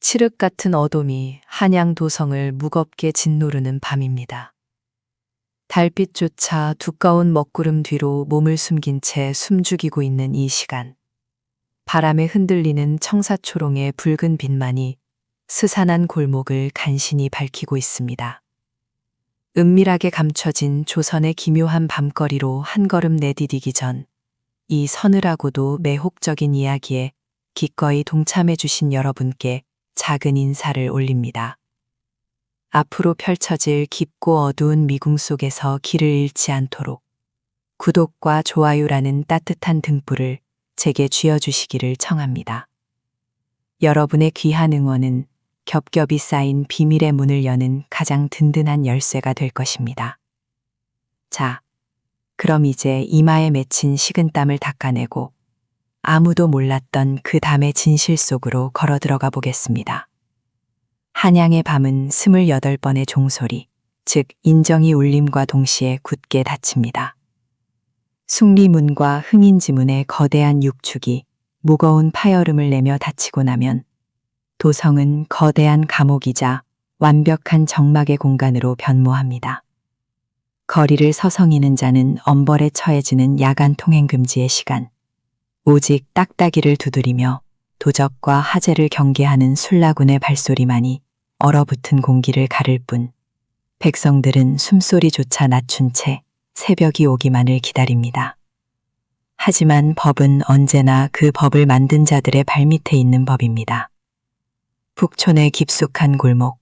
칠흑 같은 어둠이 한양 도성을 무겁게 짓누르는 밤입니다. 달빛조차 두꺼운 먹구름 뒤로 몸을 숨긴 채 숨죽이고 있는 이 시간. 바람에 흔들리는 청사초롱의 붉은 빛만이 스산한 골목을 간신히 밝히고 있습니다. 은밀하게 감춰진 조선의 기묘한 밤거리로 한 걸음 내디디기 전, 이 서늘하고도 매혹적인 이야기에 기꺼이 동참해 주신 여러분께 작은 인사를 올립니다. 앞으로 펼쳐질 깊고 어두운 미궁 속에서 길을 잃지 않도록 구독과 좋아요라는 따뜻한 등불을 제게 쥐어주시기를 청합니다. 여러분의 귀한 응원은 겹겹이 쌓인 비밀의 문을 여는 가장 든든한 열쇠가 될 것입니다. 자, 그럼 이제 이마에 맺힌 식은땀을 닦아내고 아무도 몰랐던 그 담의 진실 속으로 걸어 들어가 보겠습니다. 한양의 밤은 28번의 종소리, 즉 인정이 울림과 동시에 굳게 닫힙니다. 숭리문과 흥인지문의 거대한 육축이 무거운 파열음을 내며 닫히고 나면 도성은 거대한 감옥이자 완벽한 정막의 공간으로 변모합니다. 거리를 서성이는 자는 엄벌에 처해지는 야간 통행 금지의 시간, 오직 딱따기를 두드리며 도적과 하재를 경계하는 술라군의 발소리만이 얼어붙은 공기를 가를 뿐, 백성들은 숨소리조차 낮춘 채 새벽이 오기만을 기다립니다. 하지만 법은 언제나 그 법을 만든 자들의 발밑에 있는 법입니다. 북촌의 깊숙한 골목,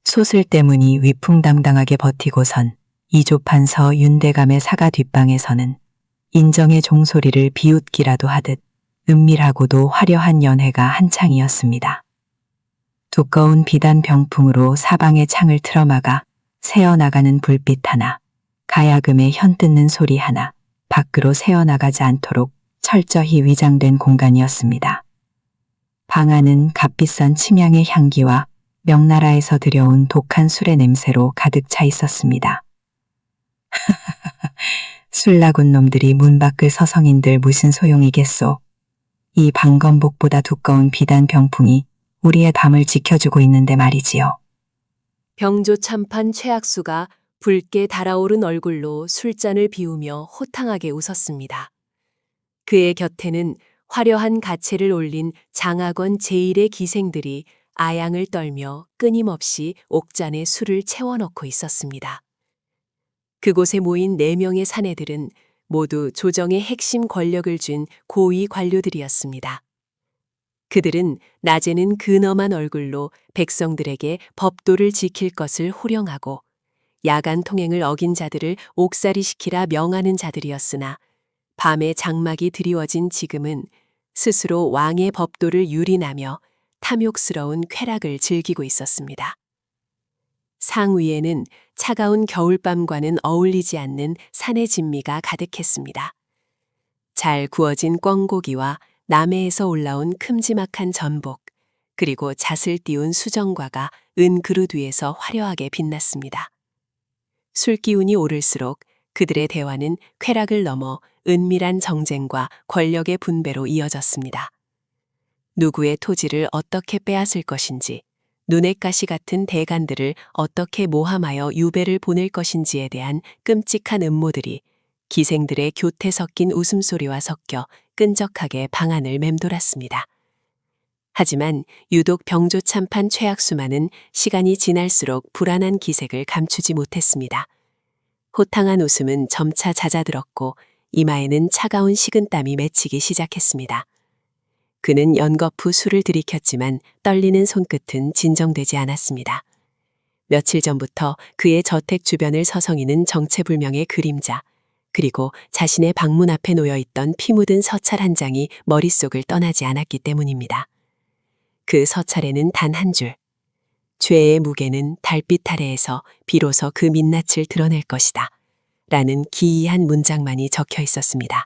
소슬 때문이 위풍당당하게 버티고선 이조판서 윤대감의 사가 뒷방에서는 인정의 종소리를 비웃기라도 하듯 은밀하고도 화려한 연회가 한창이었습니다. 두꺼운 비단 병풍으로 사방의 창을 틀어막아 새어나가는 불빛 하나, 가야금의 현뜯는 소리 하나, 밖으로 새어나가지 않도록 철저히 위장된 공간이었습니다. 방 안은 값비싼 침향의 향기와 명나라에서 들여온 독한 술의 냄새로 가득 차 있었습니다. 술라군 놈들이 문 밖을 서성인들 무슨 소용이겠소. 이 방검복보다 두꺼운 비단 병풍이 우리의 밤을 지켜주고 있는데 말이지요. 병조 참판 최학수가 붉게 달아오른 얼굴로 술잔을 비우며 호탕하게 웃었습니다. 그의 곁에는 화려한 가채를 올린 장학원 제1의 기생들이 아양을 떨며 끊임없이 옥잔에 술을 채워넣고 있었습니다. 그곳에 모인 4명의 사내들은 모두 조정의 핵심 권력을 준 고위 관료들이었습니다. 그들은 낮에는 근엄한 얼굴로 백성들에게 법도를 지킬 것을 호령하고 야간 통행을 어긴 자들을 옥살이시키라 명하는 자들이었으나 밤에 장막이 드리워진 지금은 스스로 왕의 법도를 유린하며 탐욕스러운 쾌락을 즐기고 있었습니다. 상위에는 차가운 겨울밤과는 어울리지 않는 산의 진미가 가득했습니다. 잘 구워진 꿩고기와 남해에서 올라온 큼지막한 전복, 그리고 잣을 띄운 수정과가 은 그릇 위에서 화려하게 빛났습니다. 술기운이 오를수록 그들의 대화는 쾌락을 넘어 은밀한 정쟁과 권력의 분배로 이어졌습니다. 누구의 토지를 어떻게 빼앗을 것인지, 눈엣 가시 같은 대간들을 어떻게 모함하여 유배를 보낼 것인지에 대한 끔찍한 음모들이 기생들의 교태 섞인 웃음소리와 섞여 끈적하게 방안을 맴돌았습니다. 하지만 유독 병조 참판 최학수만은 시간이 지날수록 불안한 기색을 감추지 못했습니다. 호탕한 웃음은 점차 잦아들었고 이마에는 차가운 식은땀이 맺히기 시작했습니다. 그는 연거푸 술을 들이켰지만 떨리는 손끝은 진정되지 않았습니다. 며칠 전부터 그의 저택 주변을 서성이는 정체불명의 그림자, 그리고 자신의 방문 앞에 놓여있던 피 묻은 서찰 한 장이 머릿속을 떠나지 않았기 때문입니다. 그 서찰에는 단 한 줄, 죄의 무게는 달빛 아래에서 비로소 그 민낯을 드러낼 것이다 라는 기이한 문장만이 적혀 있었습니다.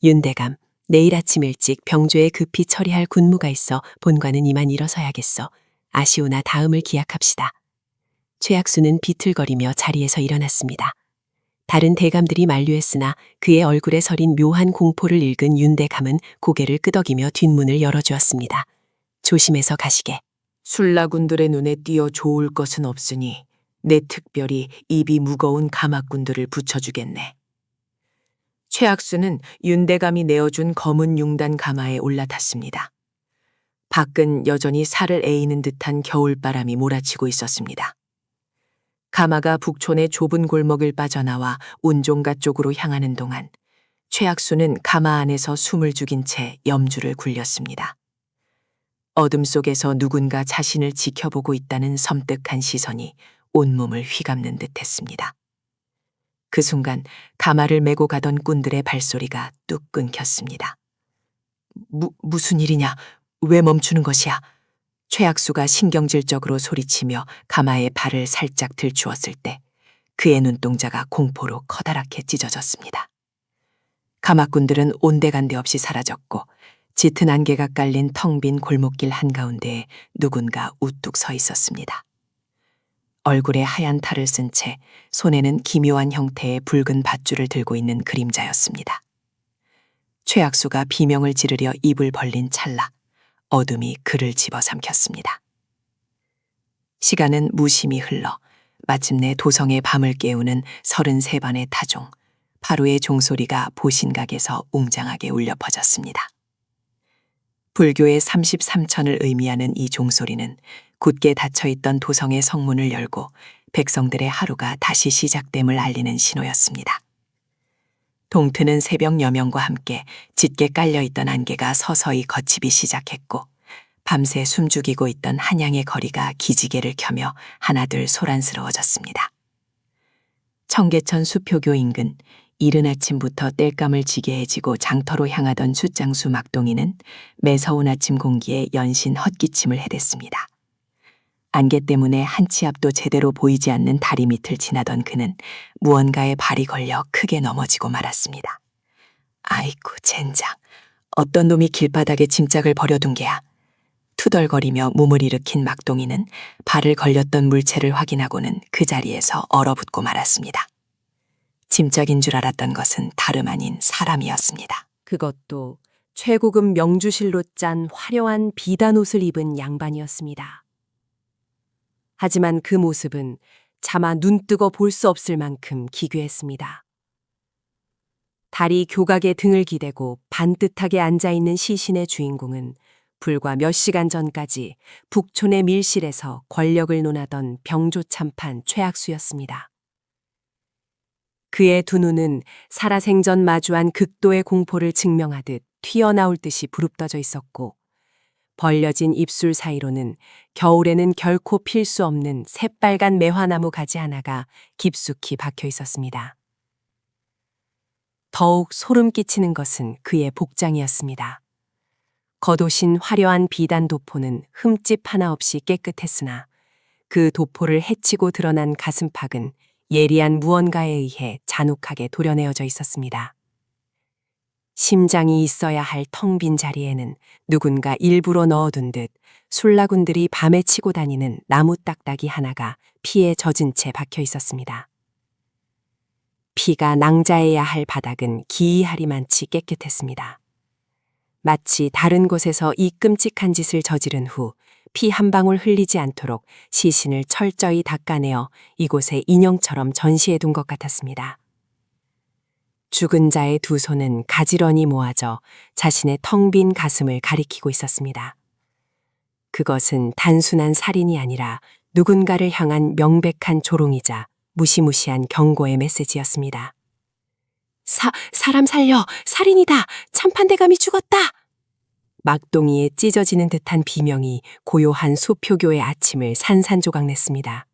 윤대감, 내일 아침 일찍 병조에 급히 처리할 군무가 있어 본관은 이만 일어서야겠어. 아시오나 다음을 기약합시다. 최학수는 비틀거리며 자리에서 일어났습니다. 다른 대감들이 만류했으나 그의 얼굴에 서린 묘한 공포를 읽은 윤대감은 고개를 끄덕이며 뒷문을 열어주었습니다. 조심해서 가시게. 술라군들의 눈에 띄어 좋을 것은 없으니 내 특별히 입이 무거운 가마꾼들을 붙여주겠네. 최학수는 윤대감이 내어준 검은 융단 가마에 올라탔습니다. 밖은 여전히 살을 에이는 듯한 겨울바람이 몰아치고 있었습니다. 가마가 북촌의 좁은 골목을 빠져나와 운종가 쪽으로 향하는 동안 최학수는 가마 안에서 숨을 죽인 채 염주를 굴렸습니다. 어둠 속에서 누군가 자신을 지켜보고 있다는 섬뜩한 시선이 온몸을 휘감는 듯했습니다. 그 순간 가마를 메고 가던 꾼들의 발소리가 뚝 끊겼습니다. 무슨 일이냐? 왜 멈추는 것이야? 최학수가 신경질적으로 소리치며 가마에 발을 살짝 들추었을 때 그의 눈동자가 공포로 커다랗게 찢어졌습니다. 가마꾼들은 온데간데 없이 사라졌고 짙은 안개가 깔린 텅 빈 골목길 한가운데에 누군가 우뚝 서 있었습니다. 얼굴에 하얀 탈을 쓴 채 손에는 기묘한 형태의 붉은 밧줄을 들고 있는 그림자였습니다. 최학수가 비명을 지르려 입을 벌린 찰나 어둠이 그를 집어삼켰습니다. 시간은 무심히 흘러 마침내 도성의 밤을 깨우는 33반의 타종, 파루의 종소리가 보신각에서 웅장하게 울려 퍼졌습니다. 불교의 33천을 의미하는 이 종소리는 굳게 닫혀있던 도성의 성문을 열고 백성들의 하루가 다시 시작됨을 알리는 신호였습니다. 동트는 새벽 여명과 함께 짙게 깔려있던 안개가 서서히 걷히기 시작했고 밤새 숨죽이고 있던 한양의 거리가 기지개를 켜며 하나둘 소란스러워졌습니다. 청계천 수표교 인근 이른 아침부터 땔감을 지게 해지고 장터로 향하던 숫장수 막동이는 매서운 아침 공기에 연신 헛기침을 해댔습니다. 안개 때문에 한 치 앞도 제대로 보이지 않는 다리 밑을 지나던 그는 무언가에 발이 걸려 크게 넘어지고 말았습니다. 아이고 젠장, 어떤 놈이 길바닥에 짐짝을 버려둔 게야. 투덜거리며 몸을 일으킨 막동이는 발을 걸렸던 물체를 확인하고는 그 자리에서 얼어붙고 말았습니다. 짐짝인 줄 알았던 것은 다름 아닌 사람이었습니다. 그것도 최고급 명주실로 짠 화려한 비단 옷을 입은 양반이었습니다. 하지만 그 모습은 차마 눈뜨고 볼 수 없을 만큼 기괴했습니다. 다리 교각에 등을 기대고 반듯하게 앉아있는 시신의 주인공은 불과 몇 시간 전까지 북촌의 밀실에서 권력을 논하던 병조참판 최학수였습니다. 그의 두 눈은 살아생전 마주한 극도의 공포를 증명하듯 튀어나올 듯이 부릅떠져 있었고 벌려진 입술 사이로는 겨울에는 결코 필 수 없는 새빨간 매화나무 가지 하나가 깊숙이 박혀 있었습니다. 더욱 소름 끼치는 것은 그의 복장이었습니다. 겉옷인 화려한 비단 도포는 흠집 하나 없이 깨끗했으나 그 도포를 헤치고 드러난 가슴팍은 예리한 무언가에 의해 잔혹하게 도려내어져 있었습니다. 심장이 있어야 할 텅 빈 자리에는 누군가 일부러 넣어둔 듯 술라군들이 밤에 치고 다니는 나무 딱딱이 하나가 피에 젖은 채 박혀 있었습니다. 피가 낭자해야 할 바닥은 기이하리만치 깨끗했습니다. 마치 다른 곳에서 이 끔찍한 짓을 저지른 후 피 한 방울 흘리지 않도록 시신을 철저히 닦아내어 이곳에 인형처럼 전시해둔 것 같았습니다. 죽은 자의 두 손은 가지런히 모아져 자신의 텅 빈 가슴을 가리키고 있었습니다. 그것은 단순한 살인이 아니라 누군가를 향한 명백한 조롱이자 무시무시한 경고의 메시지였습니다. 사람 살려! 살인이다! 참판대감이 죽었다! 막동이의 찢어지는 듯한 비명이 고요한 수표교의 아침을 산산조각냈습니다.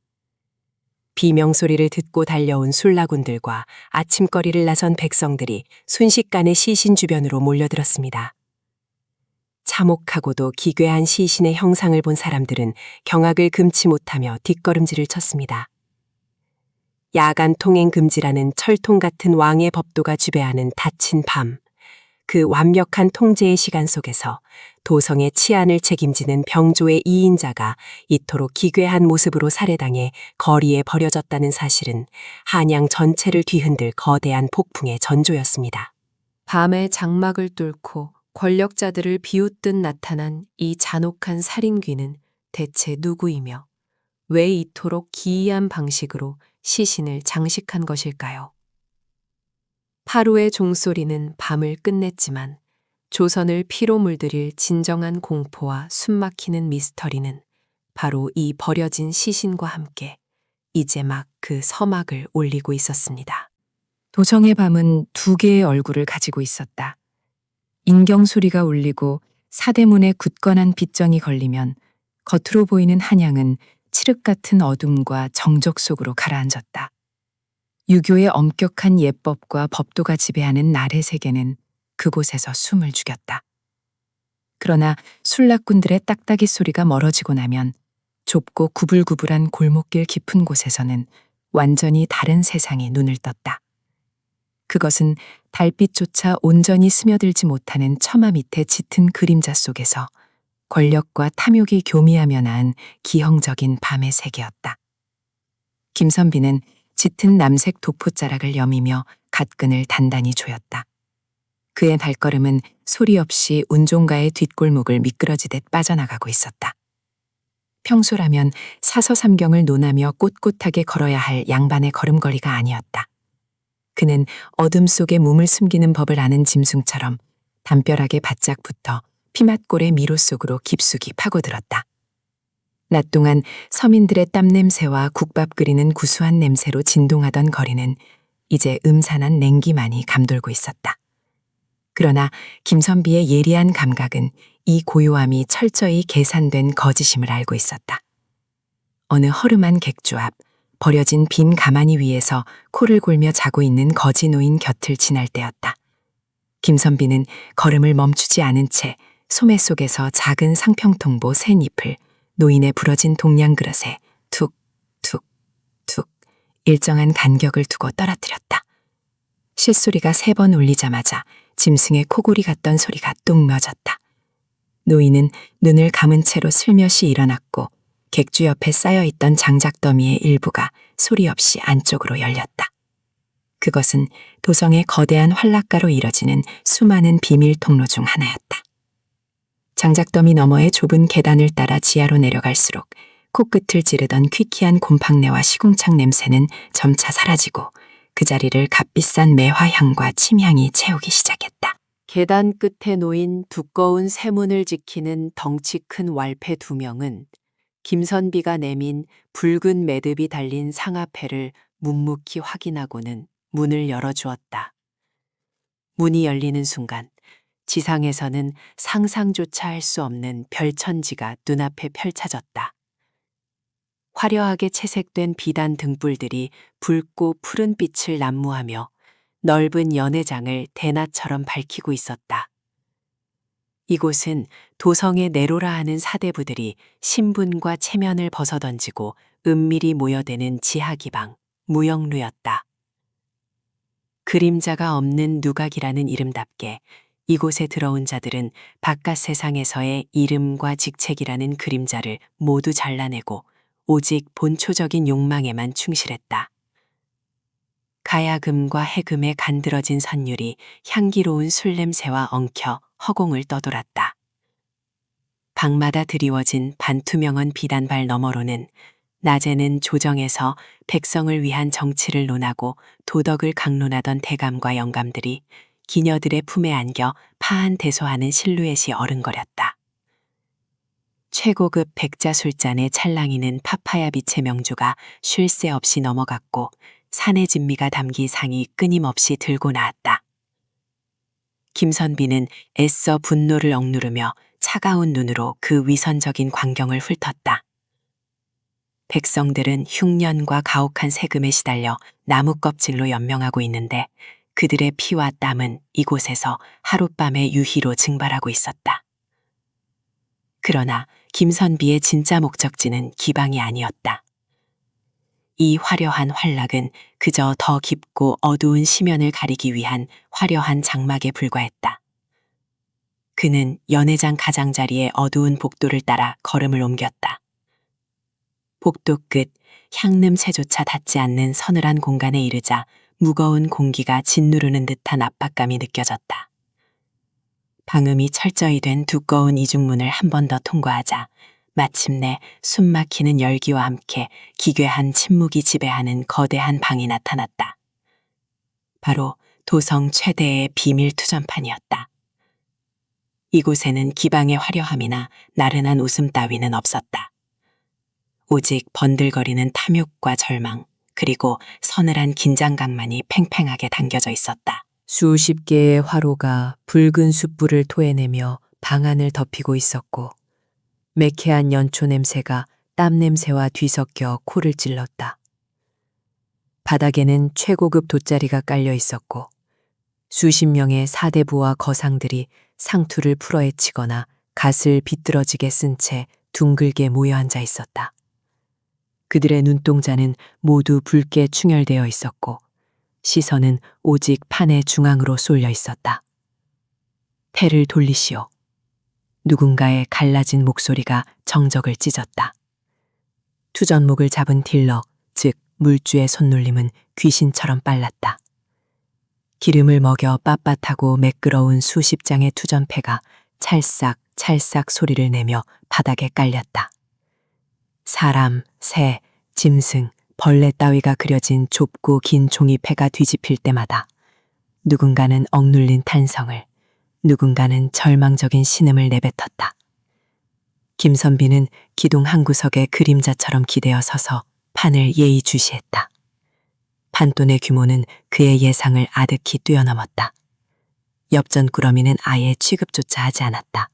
비명 소리를 듣고 달려온 술라군들과 아침거리를 나선 백성들이 순식간에 시신 주변으로 몰려들었습니다. 참혹하고도 기괴한 시신의 형상을 본 사람들은 경악을 금치 못하며 뒷걸음질을 쳤습니다. 야간 통행 금지라는 철통 같은 왕의 법도가 지배하는 닫힌 밤, 그 완벽한 통제의 시간 속에서 도성의 치안을 책임지는 병조의 2인자가 이토록 기괴한 모습으로 살해당해 거리에 버려졌다는 사실은 한양 전체를 뒤흔들 거대한 폭풍의 전조였습니다. 밤의 장막을 뚫고 권력자들을 비웃듯 나타난 이 잔혹한 살인귀는 대체 누구이며 왜 이토록 기이한 방식으로 시신을 장식한 것일까요? 파루의 종소리는 밤을 끝냈지만 조선을 피로 물들일 진정한 공포와 숨막히는 미스터리는 바로 이 버려진 시신과 함께 이제 막 그 서막을 올리고 있었습니다. 도성의 밤은 두 개의 얼굴을 가지고 있었다. 인경소리가 울리고 사대문에 굳건한 빗정이 걸리면 겉으로 보이는 한양은 칠흑 같은 어둠과 정적 속으로 가라앉았다. 유교의 엄격한 예법과 법도가 지배하는 날의 세계는 그곳에서 숨을 죽였다. 그러나 술락꾼들의 딱따기 소리가 멀어지고 나면 좁고 구불구불한 골목길 깊은 곳에서는 완전히 다른 세상이 눈을 떴다. 그것은 달빛조차 온전히 스며들지 못하는 처마 밑의 짙은 그림자 속에서 권력과 탐욕이 교미하며 낳은 기형적인 밤의 세계였다. 김선비는 짙은 남색 도포자락을 여미며 갓끈을 단단히 조였다. 그의 발걸음은 소리 없이 운종가의 뒷골목을 미끄러지듯 빠져나가고 있었다. 평소라면 사서삼경을 논하며 꼿꼿하게 걸어야 할 양반의 걸음걸이가 아니었다. 그는 어둠 속에 몸을 숨기는 법을 아는 짐승처럼 담벼락에 바짝 붙어 피맛골의 미로 속으로 깊숙이 파고들었다. 낮 동안 서민들의 땀 냄새와 국밥 끓이는 구수한 냄새로 진동하던 거리는 이제 음산한 냉기만이 감돌고 있었다. 그러나 김선비의 예리한 감각은 이 고요함이 철저히 계산된 거짓임을 알고 있었다. 어느 허름한 객주 앞 버려진 빈 가마니 위에서 코를 골며 자고 있는 거지 노인 곁을 지날 때였다. 김선비는 걸음을 멈추지 않은 채 소매 속에서 작은 상평통보 새 잎을 노인의 부러진 동양 그릇에 툭, 툭, 툭 일정한 간격을 두고 떨어뜨렸다. 실소리가 3번 울리자마자 짐승의 코골이 같던 소리가 뚝 멎었다. 노인은 눈을 감은 채로 슬며시 일어났고 객주 옆에 쌓여있던 장작더미의 일부가 소리 없이 안쪽으로 열렸다. 그것은 도성의 거대한 활락가로 이뤄지는 수많은 비밀 통로 중 하나였다. 장작더미 너머의 좁은 계단을 따라 지하로 내려갈수록 코끝을 찌르던 퀴퀴한 곰팡내와 시궁창 냄새는 점차 사라지고 그 자리를 값비싼 매화향과 침향이 채우기 시작했다. 계단 끝에 놓인 두꺼운 쇠문을 지키는 덩치 큰 왈패 2명은 김선비가 내민 붉은 매듭이 달린 상아패를 묵묵히 확인하고는 문을 열어주었다. 문이 열리는 순간 지상에서는 상상조차 할 수 없는 별천지가 눈앞에 펼쳐졌다. 화려하게 채색된 비단 등불들이 붉고 푸른 빛을 난무하며 넓은 연회장을 대낮처럼 밝히고 있었다. 이곳은 도성의 내로라 하는 사대부들이 신분과 체면을 벗어던지고 은밀히 모여드는 지하기방, 무영루였다. 그림자가 없는 누각이라는 이름답게 이곳에 들어온 자들은 바깥 세상에서의 이름과 직책이라는 그림자를 모두 잘라내고 오직 본초적인 욕망에만 충실했다. 가야금과 해금에 간드러진 선율이 향기로운 술 냄새와 엉켜 허공을 떠돌았다. 방마다 드리워진 반투명한 비단발 너머로는 낮에는 조정에서 백성을 위한 정치를 논하고 도덕을 강론하던 대감과 영감들이 기녀들의 품에 안겨 파한대소하는 실루엣이 어른거렸다. 최고급 백자 술잔에 찰랑이는 파파야 빛의 명주가 쉴 새 없이 넘어갔고 산의 진미가 담긴 상이 끊임없이 들고 나왔다. 김선비는 애써 분노를 억누르며 차가운 눈으로 그 위선적인 광경을 훑었다. 백성들은 흉년과 가혹한 세금에 시달려 나무 껍질로 연명하고 있는데 그들의 피와 땀은 이곳에서 하룻밤의 유희로 증발하고 있었다. 그러나 김선비의 진짜 목적지는 기방이 아니었다. 이 화려한 활락은 그저 더 깊고 어두운 심연을 가리기 위한 화려한 장막에 불과했다. 그는 연회장 가장자리의 어두운 복도를 따라 걸음을 옮겼다. 복도 끝 향냄새조차 닿지 않는 서늘한 공간에 이르자 무거운 공기가 짓누르는 듯한 압박감이 느껴졌다. 방음이 철저히 된 두꺼운 이중문을 한 번 더 통과하자 마침내 숨막히는 열기와 함께 기괴한 침묵이 지배하는 거대한 방이 나타났다. 바로 도성 최대의 비밀 투전판이었다. 이곳에는 기방의 화려함이나 나른한 웃음 따위는 없었다. 오직 번들거리는 탐욕과 절망, 그리고 서늘한 긴장감만이 팽팽하게 담겨져 있었다. 수십 개의 화로가 붉은 숯불을 토해내며 방안을 덮이고 있었고, 매캐한 연초 냄새가 땀 냄새와 뒤섞여 코를 찔렀다. 바닥에는 최고급 돗자리가 깔려 있었고, 수십 명의 사대부와 거상들이 상투를 풀어헤치거나 갓을 비뚤어지게 쓴 채 둥글게 모여 앉아 있었다. 그들의 눈동자는 모두 붉게 충혈되어 있었고, 시선은 오직 판의 중앙으로 쏠려 있었다. 태를 돌리시오. 누군가의 갈라진 목소리가 정적을 찢었다. 투전목을 잡은 딜러, 즉 물주의 손놀림은 귀신처럼 빨랐다. 기름을 먹여 빳빳하고 매끄러운 수십 장의 투전패가 찰싹 찰싹 소리를 내며 바닥에 깔렸다. 사람, 새, 짐승, 벌레 따위가 그려진 좁고 긴 종이패가 뒤집힐 때마다 누군가는 억눌린 탄성을, 누군가는 절망적인 신음을 내뱉었다. 김선비는 기둥 한 구석에 그림자처럼 기대어 서서 판을 예의주시했다. 판돈의 규모는 그의 예상을 아득히 뛰어넘었다. 엽전 꾸러미는 아예 취급조차 하지 않았다.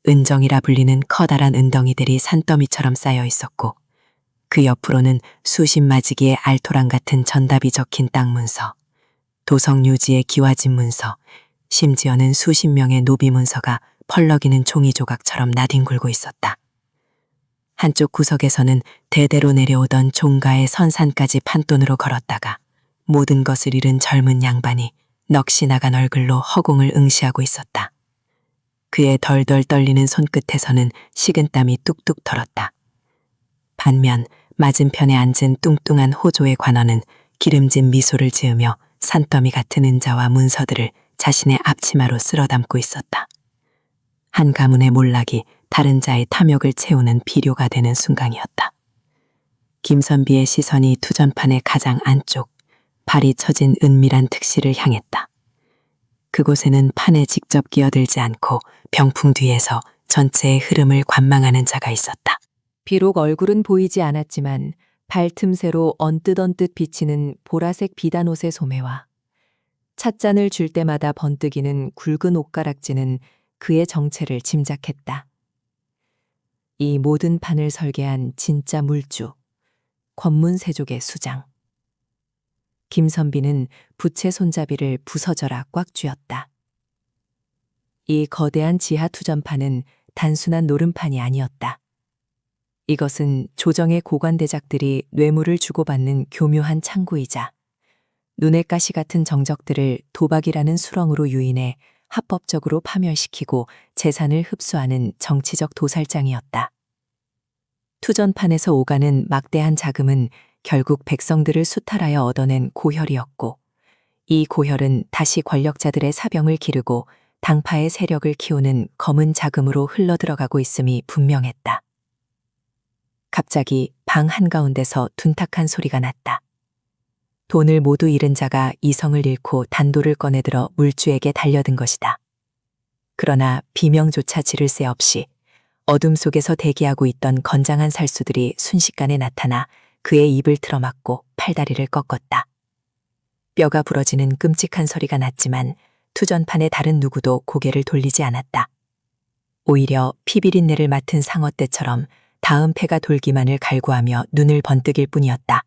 은정이라 불리는 커다란 은덩이들이 산더미처럼 쌓여 있었고, 그 옆으로는 수십 마지기의 알토란 같은 전답이 적힌 땅 문서, 도성 유지의 기와진 문서, 심지어는 수십 명의 노비 문서가 펄럭이는 종이 조각처럼 나뒹굴고 있었다. 한쪽 구석에서는 대대로 내려오던 종가의 선산까지 판돈으로 걸었다가 모든 것을 잃은 젊은 양반이 넋이 나간 얼굴로 허공을 응시하고 있었다. 그의 덜덜 떨리는 손끝에서는 식은땀이 뚝뚝 털었다. 반면 맞은편에 앉은 뚱뚱한 호조의 관원은 기름진 미소를 지으며 산더미 같은 은자와 문서들을 자신의 앞치마로 쓸어 담고 있었다. 한 가문의 몰락이 다른 자의 탐욕을 채우는 비료가 되는 순간이었다. 김선비의 시선이 투전판의 가장 안쪽, 발이 처진 은밀한 특실을 향했다. 그곳에는 판에 직접 끼어들지 않고 병풍 뒤에서 전체의 흐름을 관망하는 자가 있었다. 비록 얼굴은 보이지 않았지만 발 틈새로 언뜻언뜻 비치는 보라색 비단옷의 소매와 찻잔을 줄 때마다 번뜩이는 굵은 옷가락지는 그의 정체를 짐작했다. 이 모든 판을 설계한 진짜 물주, 권문세족의 수장. 김선비는 부채 손잡이를 부서져라 꽉 쥐었다. 이 거대한 지하 투전판은 단순한 노름판이 아니었다. 이것은 조정의 고관대작들이 뇌물을 주고받는 교묘한 창구이자 눈의 가시 같은 정적들을 도박이라는 수렁으로 유인해 합법적으로 파멸시키고 재산을 흡수하는 정치적 도살장이었다. 투전판에서 오가는 막대한 자금은 결국 백성들을 수탈하여 얻어낸 고혈이었고, 이 고혈은 다시 권력자들의 사병을 기르고 당파의 세력을 키우는 검은 자금으로 흘러들어가고 있음이 분명했다. 갑자기 방 한가운데서 둔탁한 소리가 났다. 돈을 모두 잃은 자가 이성을 잃고 단도를 꺼내들어 물주에게 달려든 것이다. 그러나 비명조차 지를 새 없이 어둠 속에서 대기하고 있던 건장한 살수들이 순식간에 나타나 그의 입을 틀어막고 팔다리를 꺾었다. 뼈가 부러지는 끔찍한 소리가 났지만 투전판의 다른 누구도 고개를 돌리지 않았다. 오히려 피비린내를 맡은 상어떼처럼 다음 패가 돌기만을 갈구하며 눈을 번뜩일 뿐이었다.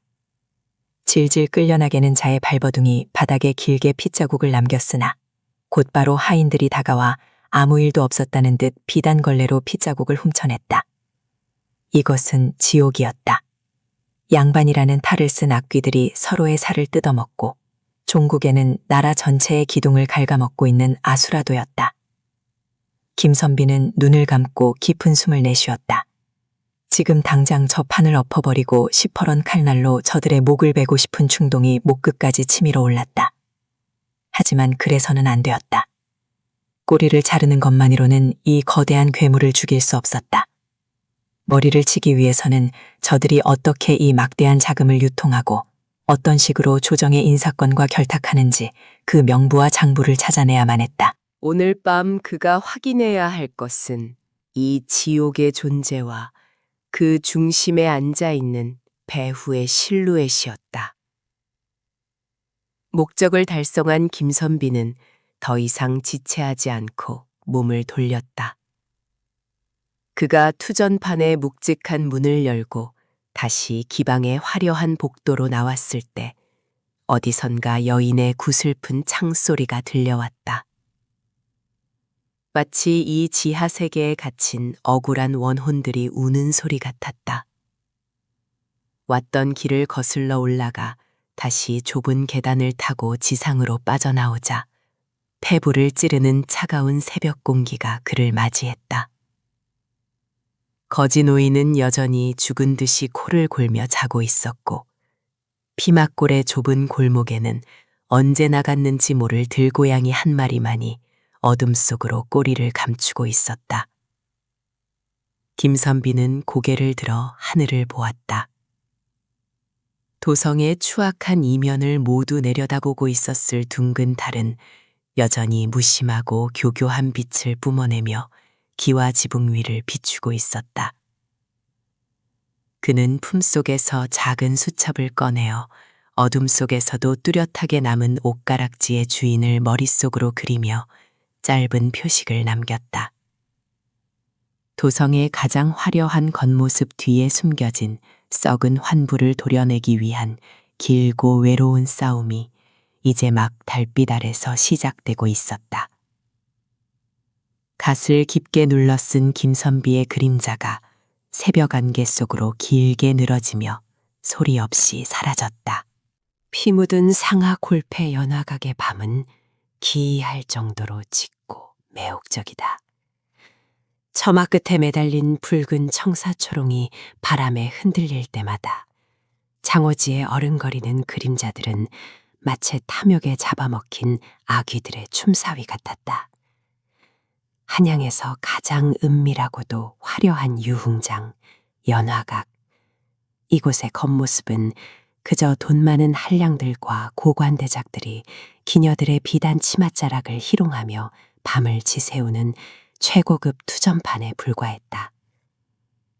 질질 끌려나가는 자의 발버둥이 바닥에 길게 핏자국을 남겼으나 곧바로 하인들이 다가와 아무 일도 없었다는 듯 비단걸레로 핏자국을 훔쳐냈다. 이것은 지옥이었다. 양반이라는 탈을 쓴 악귀들이 서로의 살을 뜯어먹고 종국에는 나라 전체의 기둥을 갉아먹고 있는 아수라도였다. 김선비는 눈을 감고 깊은 숨을 내쉬었다. 지금 당장 저 판을 엎어버리고 시퍼런 칼날로 저들의 목을 베고 싶은 충동이 목끝까지 치밀어 올랐다. 하지만 그래서는 안 되었다. 꼬리를 자르는 것만으로는 이 거대한 괴물을 죽일 수 없었다. 머리를 치기 위해서는 저들이 어떻게 이 막대한 자금을 유통하고 어떤 식으로 조정의 인사권과 결탁하는지 그 명부와 장부를 찾아내야만 했다. 오늘 밤 그가 확인해야 할 것은 이 지옥의 존재와 그 중심에 앉아 있는 배후의 실루엣이었다. 목적을 달성한 김선비는 더 이상 지체하지 않고 몸을 돌렸다. 그가 투전판의 묵직한 문을 열고 다시 기방의 화려한 복도로 나왔을 때 어디선가 여인의 구슬픈 창소리가 들려왔다. 마치 이 지하 세계에 갇힌 억울한 원혼들이 우는 소리 같았다. 왔던 길을 거슬러 올라가 다시 좁은 계단을 타고 지상으로 빠져나오자 폐부를 찌르는 차가운 새벽 공기가 그를 맞이했다. 거지 노인은 여전히 죽은 듯이 코를 골며 자고 있었고 피막골의 좁은 골목에는 언제 나갔는지 모를 들고양이 한 마리만이 어둠 속으로 꼬리를 감추고 있었다. 김선비는 고개를 들어 하늘을 보았다. 도성의 추악한 이면을 모두 내려다보고 있었을 둥근 달은 여전히 무심하고 교교한 빛을 뿜어내며 기와 지붕 위를 비추고 있었다. 그는 품속에서 작은 수첩을 꺼내어 어둠 속에서도 뚜렷하게 남은 옷가락지의 주인을 머릿속으로 그리며 짧은 표식을 남겼다. 도성의 가장 화려한 겉모습 뒤에 숨겨진 썩은 환부를 도려내기 위한 길고 외로운 싸움이 이제 막 달빛 아래서 시작되고 있었다. 갓을 깊게 눌러 쓴 김선비의 그림자가 새벽 안개 속으로 길게 늘어지며 소리 없이 사라졌다. 피 묻은 상하 골패 연화각의 밤은 기이할 정도로 짙고 매혹적이다. 처마 끝에 매달린 붉은 청사초롱이 바람에 흔들릴 때마다 장호지에 어른거리는 그림자들은 마치 탐욕에 잡아먹힌 아귀들의 춤사위 같았다. 한양에서 가장 은밀하고도 화려한 유흥장, 연화각. 이곳의 겉모습은 그저 돈 많은 한량들과 고관대작들이 기녀들의 비단 치맛자락을 희롱하며 밤을 지새우는 최고급 투전판에 불과했다.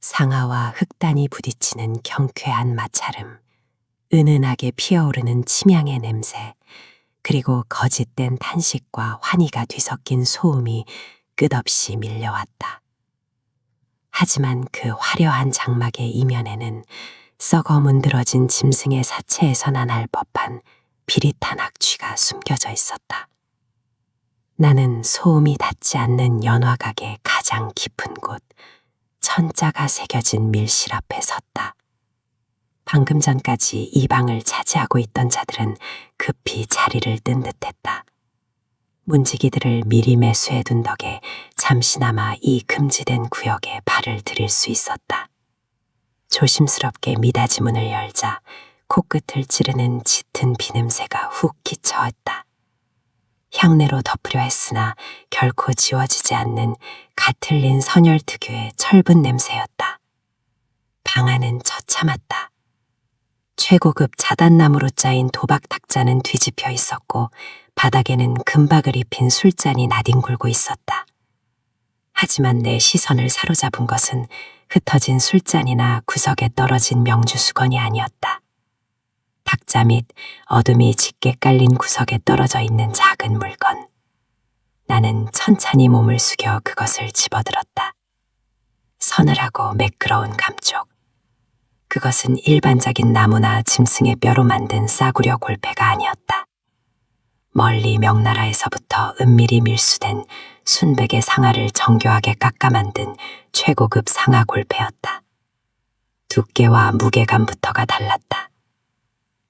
상아와 흑단이 부딪히는 경쾌한 마찰음, 은은하게 피어오르는 침향의 냄새, 그리고 거짓된 탄식과 환희가 뒤섞인 소음이 끝없이 밀려왔다. 하지만 그 화려한 장막의 이면에는 썩어 문드러진 짐승의 사체에서 나날 법한 비릿한 악취가 숨겨져 있었다. 나는 소음이 닿지 않는 연화각의 가장 깊은 곳, 천자가 새겨진 밀실 앞에 섰다. 방금 전까지 이 방을 차지하고 있던 자들은 급히 자리를 뜬 듯했다. 문지기들을 미리 매수해둔 덕에 잠시나마 이 금지된 구역에 발을 들일 수 있었다. 조심스럽게 미닫이 문을 열자 코끝을 찌르는 짙은 비냄새가 훅 끼쳐왔다. 향내로 덮으려 했으나 결코 지워지지 않는 갓 흘린 선열 특유의 철분 냄새였다. 방 안은 처참했다. 최고급 자단나무로 짜인 도박 탁자는 뒤집혀 있었고 바닥에는 금박을 입힌 술잔이 나뒹굴고 있었다. 하지만 내 시선을 사로잡은 것은 흩어진 술잔이나 구석에 떨어진 명주 수건이 아니었다. 탁자 및 어둠이 짙게 깔린 구석에 떨어져 있는 작은 물건. 나는 천천히 몸을 숙여 그것을 집어들었다. 서늘하고 매끄러운 감촉. 그것은 일반적인 나무나 짐승의 뼈로 만든 싸구려 골패가 아니었다. 멀리 명나라에서부터 은밀히 밀수된 순백의 상아를 정교하게 깎아 만든 최고급 상아 골패였다. 두께와 무게감부터가 달랐다.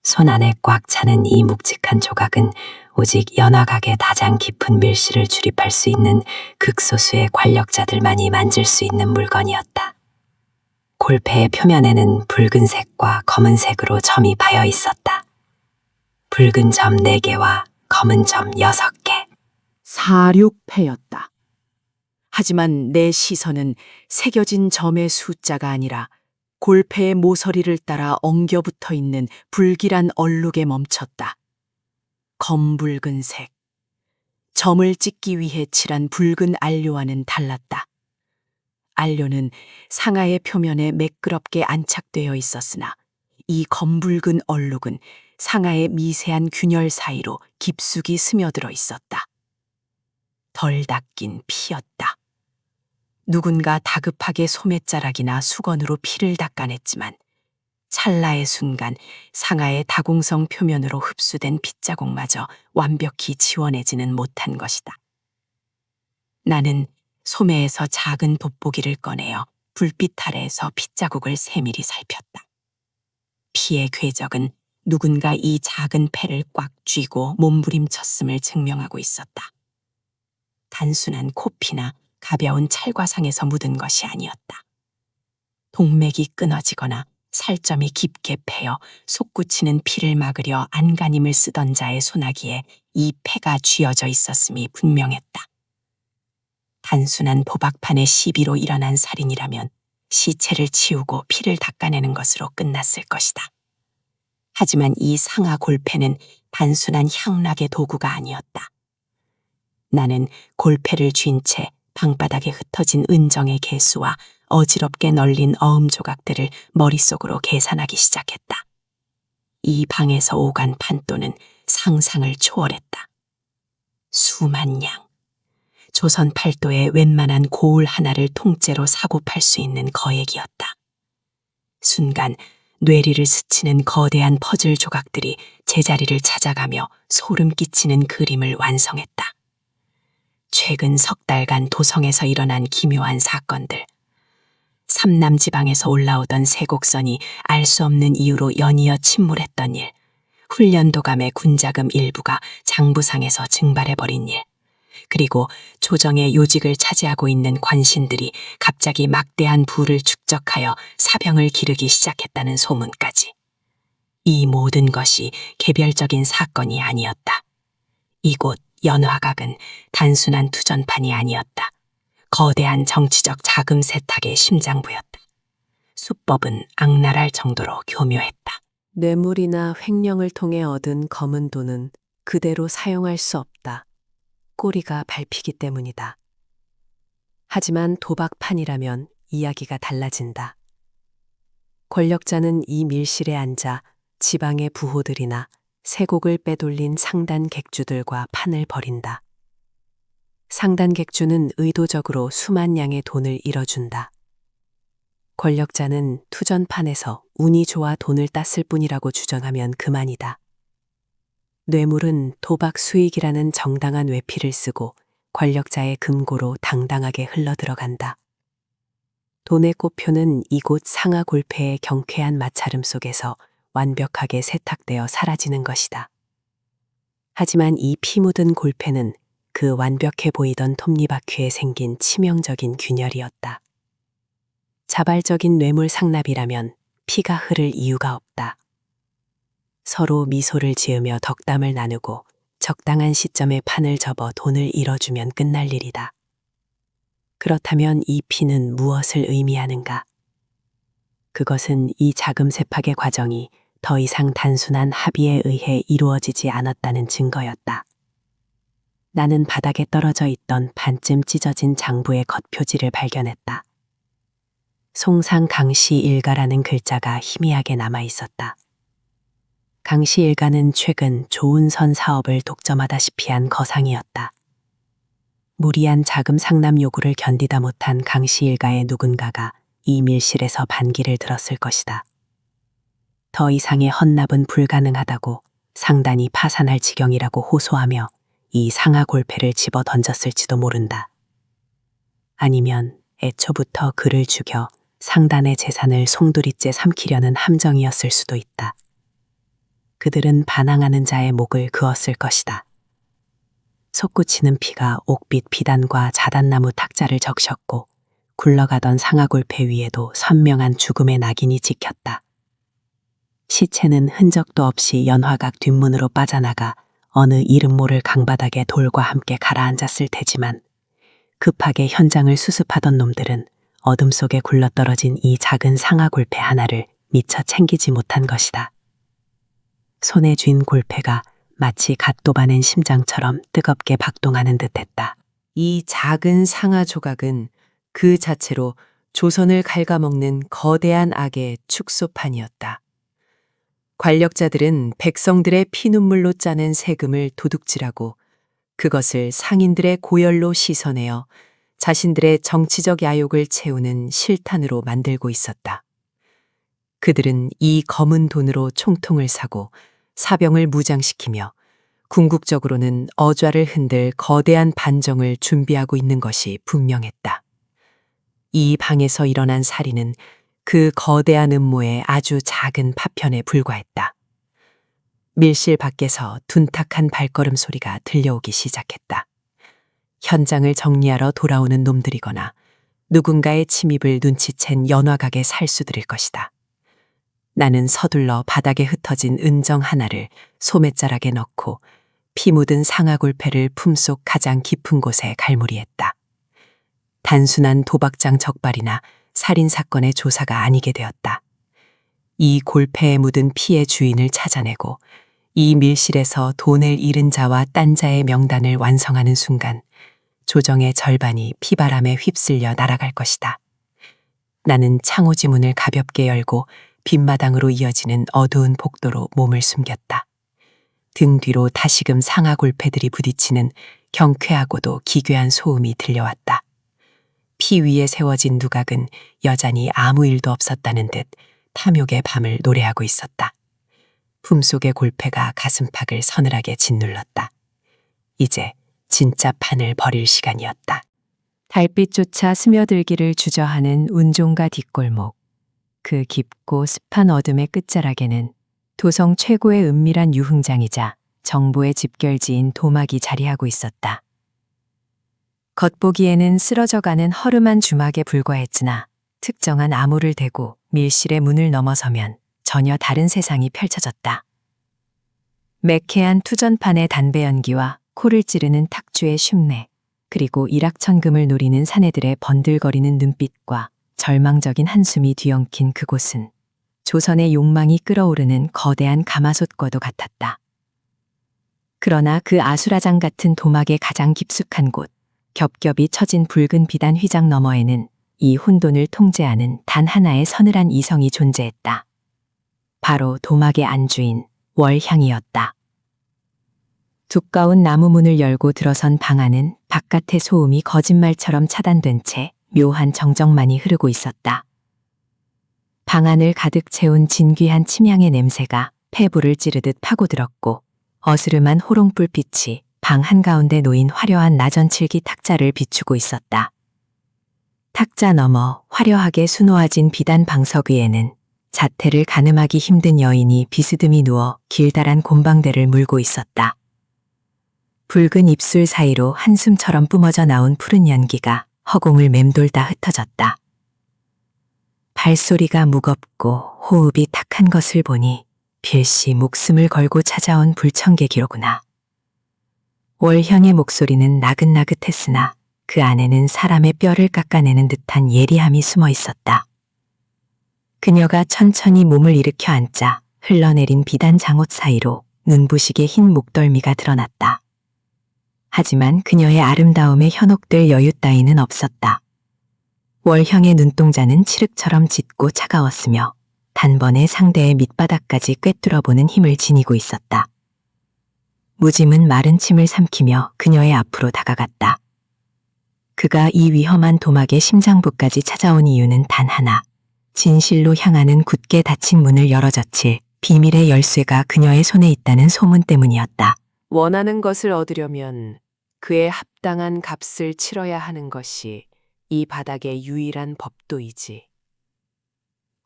손 안에 꽉 차는 이 묵직한 조각은 오직 연화각의 가장 깊은 밀실을 출입할 수 있는 극소수의 관력자들만이 만질 수 있는 물건이었다. 골패의 표면에는 붉은색과 검은색으로 점이 바여 있었다. 붉은 점 4개와 검은 점 6개. 사륙패였다. 하지만 내 시선은 새겨진 점의 숫자가 아니라 골패의 모서리를 따라 엉겨붙어 있는 불길한 얼룩에 멈췄다. 검붉은색. 점을 찍기 위해 칠한 붉은 안료와는 달랐다. 안료는 상아의 표면에 매끄럽게 안착되어 있었으나 이 검붉은 얼룩은 상아의 미세한 균열 사이로 깊숙이 스며들어 있었다. 덜 닦인 피였다. 누군가 다급하게 소매자락이나 수건으로 피를 닦아냈지만 찰나의 순간 상아의 다공성 표면으로 흡수된 핏자국마저 완벽히 지워내지는 못한 것이다. 나는 소매에서 작은 돋보기를 꺼내어 불빛 아래에서 핏자국을 세밀히 살폈다. 피의 궤적은 누군가 이 작은 패를 꽉 쥐고 몸부림쳤음을 증명하고 있었다. 단순한 코피나 가벼운 찰과상에서 묻은 것이 아니었다. 동맥이 끊어지거나 살점이 깊게 패여 솟구치는 피를 막으려 안간힘을 쓰던 자의 소나기에 이 패가 쥐어져 있었음이 분명했다. 단순한 도박판의 시비로 일어난 살인이라면 시체를 치우고 피를 닦아내는 것으로 끝났을 것이다. 하지만 이 상아 골패는 단순한 향락의 도구가 아니었다. 나는 골패를 쥔 채 방바닥에 흩어진 은정의 개수와 어지럽게 널린 어음 조각들을 머릿속으로 계산하기 시작했다. 이 방에서 오간 판도는 상상을 초월했다. 수만 냥. 조선 팔도의 웬만한 고을 하나를 통째로 사고 팔 수 있는 거액이었다. 순간 뇌리를 스치는 거대한 퍼즐 조각들이 제자리를 찾아가며 소름 끼치는 그림을 완성했다. 최근 석 달간 도성에서 일어난 기묘한 사건들. 삼남 지방에서 올라오던 세곡선이 알 수 없는 이유로 연이어 침몰했던 일, 훈련도감의 군자금 일부가 장부상에서 증발해버린 일, 그리고 조정의 요직을 차지하고 있는 관신들이 갑자기 막대한 부를 축적하여 사병을 기르기 시작했다는 소문까지. 이 모든 것이 개별적인 사건이 아니었다. 이곳 연화각은 단순한 투전판이 아니었다. 거대한 정치적 자금 세탁의 심장부였다. 수법은 악랄할 정도로 교묘했다. 뇌물이나 횡령을 통해 얻은 검은 돈은 그대로 사용할 수 없다. 꼬리가 밟히기 때문이다. 하지만 도박판이라면 이야기가 달라진다. 권력자는 이 밀실에 앉아 지방의 부호들이나 세곡을 빼돌린 상단 객주들과 판을 벌인다. 상단 객주는 의도적으로 수만 양의 돈을 잃어준다. 권력자는 투전판에서 운이 좋아 돈을 땄을 뿐이라고 주장하면 그만이다. 뇌물은 도박 수익이라는 정당한 외피를 쓰고 권력자의 금고로 당당하게 흘러들어간다. 돈의 꼬표는 이곳 상하 골패의 경쾌한 마찰음 속에서 완벽하게 세탁되어 사라지는 것이다. 하지만 이 피 묻은 골패는 그 완벽해 보이던 톱니바퀴에 생긴 치명적인 균열이었다. 자발적인 뇌물 상납이라면 피가 흐를 이유가 없다. 서로 미소를 지으며 덕담을 나누고 적당한 시점에 판을 접어 돈을 잃어주면 끝날 일이다. 그렇다면 이 피는 무엇을 의미하는가? 그것은 이 자금 세탁의 과정이 더 이상 단순한 합의에 의해 이루어지지 않았다는 증거였다. 나는 바닥에 떨어져 있던 반쯤 찢어진 장부의 겉표지를 발견했다. 송상 강씨 일가라는 글자가 희미하게 남아 있었다. 강씨 일가는 최근 조은선 사업을 독점하다시피 한 거상이었다. 무리한 자금 상납 요구를 견디다 못한 강씨 일가의 누군가가 이 밀실에서 반기를 들었을 것이다. 더 이상의 헌납은 불가능하다고 상단이 파산할 지경이라고 호소하며 이 상하 골패를 집어 던졌을지도 모른다. 아니면 애초부터 그를 죽여 상단의 재산을 송두리째 삼키려는 함정이었을 수도 있다. 그들은 반항하는 자의 목을 그었을 것이다. 솟구치는 피가 옥빛 비단과 자단나무 탁자를 적셨고 굴러가던 상하골패 위에도 선명한 죽음의 낙인이 찍혔다. 시체는 흔적도 없이 연화각 뒷문으로 빠져나가 어느 이름 모를 강바닥에 돌과 함께 가라앉았을 테지만 급하게 현장을 수습하던 놈들은 어둠 속에 굴러떨어진 이 작은 상아 골패 하나를 미처 챙기지 못한 것이다. 손에 쥔 골패가 마치 갓 도바낸 심장처럼 뜨겁게 박동하는 듯했다. 이 작은 상아 조각은 그 자체로 조선을 갉아먹는 거대한 악의 축소판이었다. 관력자들은 백성들의 피눈물로 짜낸 세금을 도둑질하고 그것을 상인들의 고열로 씻어내어 자신들의 정치적 야욕을 채우는 실탄으로 만들고 있었다. 그들은 이 검은 돈으로 총통을 사고 사병을 무장시키며 궁극적으로는 어좌를 흔들 거대한 반정을 준비하고 있는 것이 분명했다. 이 방에서 일어난 살인은 그 거대한 음모의 아주 작은 파편에 불과했다. 밀실 밖에서 둔탁한 발걸음 소리가 들려오기 시작했다. 현장을 정리하러 돌아오는 놈들이거나 누군가의 침입을 눈치챈 연화각의 살수들일 것이다. 나는 서둘러 바닥에 흩어진 은정 하나를 소매자락에 넣고 피 묻은 상아골패를 품속 가장 깊은 곳에 갈무리했다. 단순한 도박장 적발이나 살인사건의 조사가 아니게 되었다. 이 골패에 묻은 피의 주인을 찾아내고 이 밀실에서 돈을 잃은 자와 딴 자의 명단을 완성하는 순간 조정의 절반이 피바람에 휩쓸려 날아갈 것이다. 나는 창호지 문을 가볍게 열고 빗마당으로 이어지는 어두운 복도로 몸을 숨겼다. 등 뒤로 다시금 상아 골패들이 부딪히는 경쾌하고도 기괴한 소음이 들려왔다. 피 위에 세워진 누각은 여전히 아무 일도 없었다는 듯 탐욕의 밤을 노래하고 있었다. 품속의 골패가 가슴팍을 서늘하게 짓눌렀다. 이제 진짜 판을 벌일 시간이었다. 달빛조차 스며들기를 주저하는 운종가 뒷골목. 그 깊고 습한 어둠의 끝자락에는 도성 최고의 은밀한 유흥장이자 정보의 집결지인 도막이 자리하고 있었다. 겉보기에는 쓰러져가는 허름한 주막에 불과했으나 특정한 암호를 대고 밀실의 문을 넘어서면 전혀 다른 세상이 펼쳐졌다. 매캐한 투전판의 담배 연기와 코를 찌르는 탁주의 흉내, 그리고 일확천금을 노리는 사내들의 번들거리는 눈빛과 절망적인 한숨이 뒤엉킨 그곳은 조선의 욕망이 끓어오르는 거대한 가마솥과도 같았다. 그러나 그 아수라장 같은 도막의 가장 깊숙한 곳, 겹겹이 처진 붉은 비단 휘장 너머에는 이 혼돈을 통제하는 단 하나의 서늘한 이성이 존재했다. 바로 도막의 안주인 월향이었다. 두꺼운 나무 문을 열고 들어선 방 안은 바깥의 소음이 거짓말처럼 차단된 채 묘한 정적만이 흐르고 있었다. 방 안을 가득 채운 진귀한 침향의 냄새가 폐부를 찌르듯 파고들었고 어스름한 호롱불빛이 방 한가운데 놓인 화려한 나전칠기 탁자를 비추고 있었다. 탁자 너머 화려하게 수놓아진 비단 방석 위에는 자태를 가늠하기 힘든 여인이 비스듬히 누워 길다란 곰방대를 물고 있었다. 붉은 입술 사이로 한숨처럼 뿜어져 나온 푸른 연기가 허공을 맴돌다 흩어졌다. 발소리가 무겁고 호흡이 탁한 것을 보니 필시 목숨을 걸고 찾아온 불청객이로구나. 월형의 목소리는 나긋나긋했으나 그 안에는 사람의 뼈를 깎아내는 듯한 예리함이 숨어 있었다. 그녀가 천천히 몸을 일으켜 앉자 흘러내린 비단 장옷 사이로 눈부시게 흰 목덜미가 드러났다. 하지만 그녀의 아름다움에 현혹될 여유 따위는 없었다. 월형의 눈동자는 칠흑처럼 짙고 차가웠으며 단번에 상대의 밑바닥까지 꿰뚫어보는 힘을 지니고 있었다. 무짐은 마른 침을 삼키며 그녀의 앞으로 다가갔다. 그가 이 위험한 도막의 심장부까지 찾아온 이유는 단 하나, 진실로 향하는 굳게 닫힌 문을 열어젖힐 비밀의 열쇠가 그녀의 손에 있다는 소문 때문이었다. 원하는 것을 얻으려면 그에 합당한 값을 치러야 하는 것이 이 바닥의 유일한 법도이지.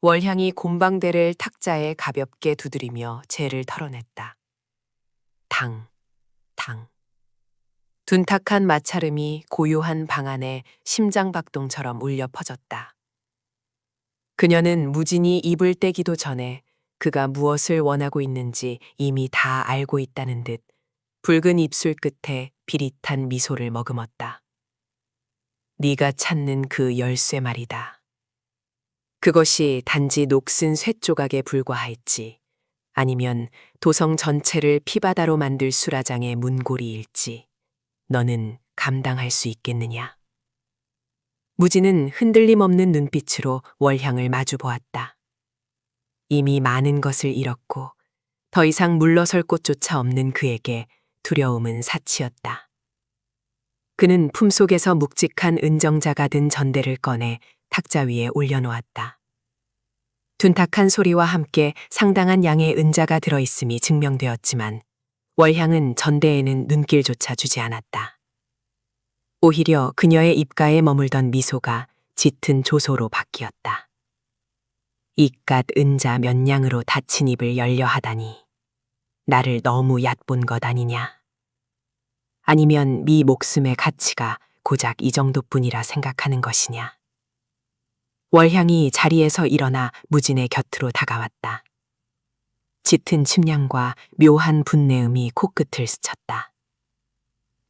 월향이 곰방대를 탁자에 가볍게 두드리며 재를 털어냈다. 당, 당. 둔탁한 마찰음이 고요한 방 안에 심장박동처럼 울려 퍼졌다. 그녀는 무진이 입을 떼기도 전에 그가 무엇을 원하고 있는지 이미 다 알고 있다는 듯 붉은 입술 끝에 비릿한 미소를 머금었다. 네가 찾는 그 열쇠 말이다. 그것이 단지 녹슨 쇳조각에 불과할지 아니면 도성 전체를 피바다로 만들 수라장의 문고리일지 너는 감당할 수 있겠느냐? 무지는 흔들림 없는 눈빛으로 월향을 마주 보았다. 이미 많은 것을 잃었고 더 이상 물러설 곳조차 없는 그에게 두려움은 사치였다. 그는 품속에서 묵직한 은정자가 든 전대를 꺼내 탁자 위에 올려놓았다. 둔탁한 소리와 함께 상당한 양의 은자가 들어있음이 증명되었지만 월향은 전대에는 눈길조차 주지 않았다. 오히려 그녀의 입가에 머물던 미소가 짙은 조소로 바뀌었다. 이깟 은자 몇 냥으로 닫힌 입을 열려 하다니 나를 너무 얕본 것 아니냐. 아니면 네 목숨의 가치가 고작 이 정도뿐이라 생각하는 것이냐. 월향이 자리에서 일어나 무진의 곁으로 다가왔다. 짙은 침량과 묘한 분내음이 코끝을 스쳤다.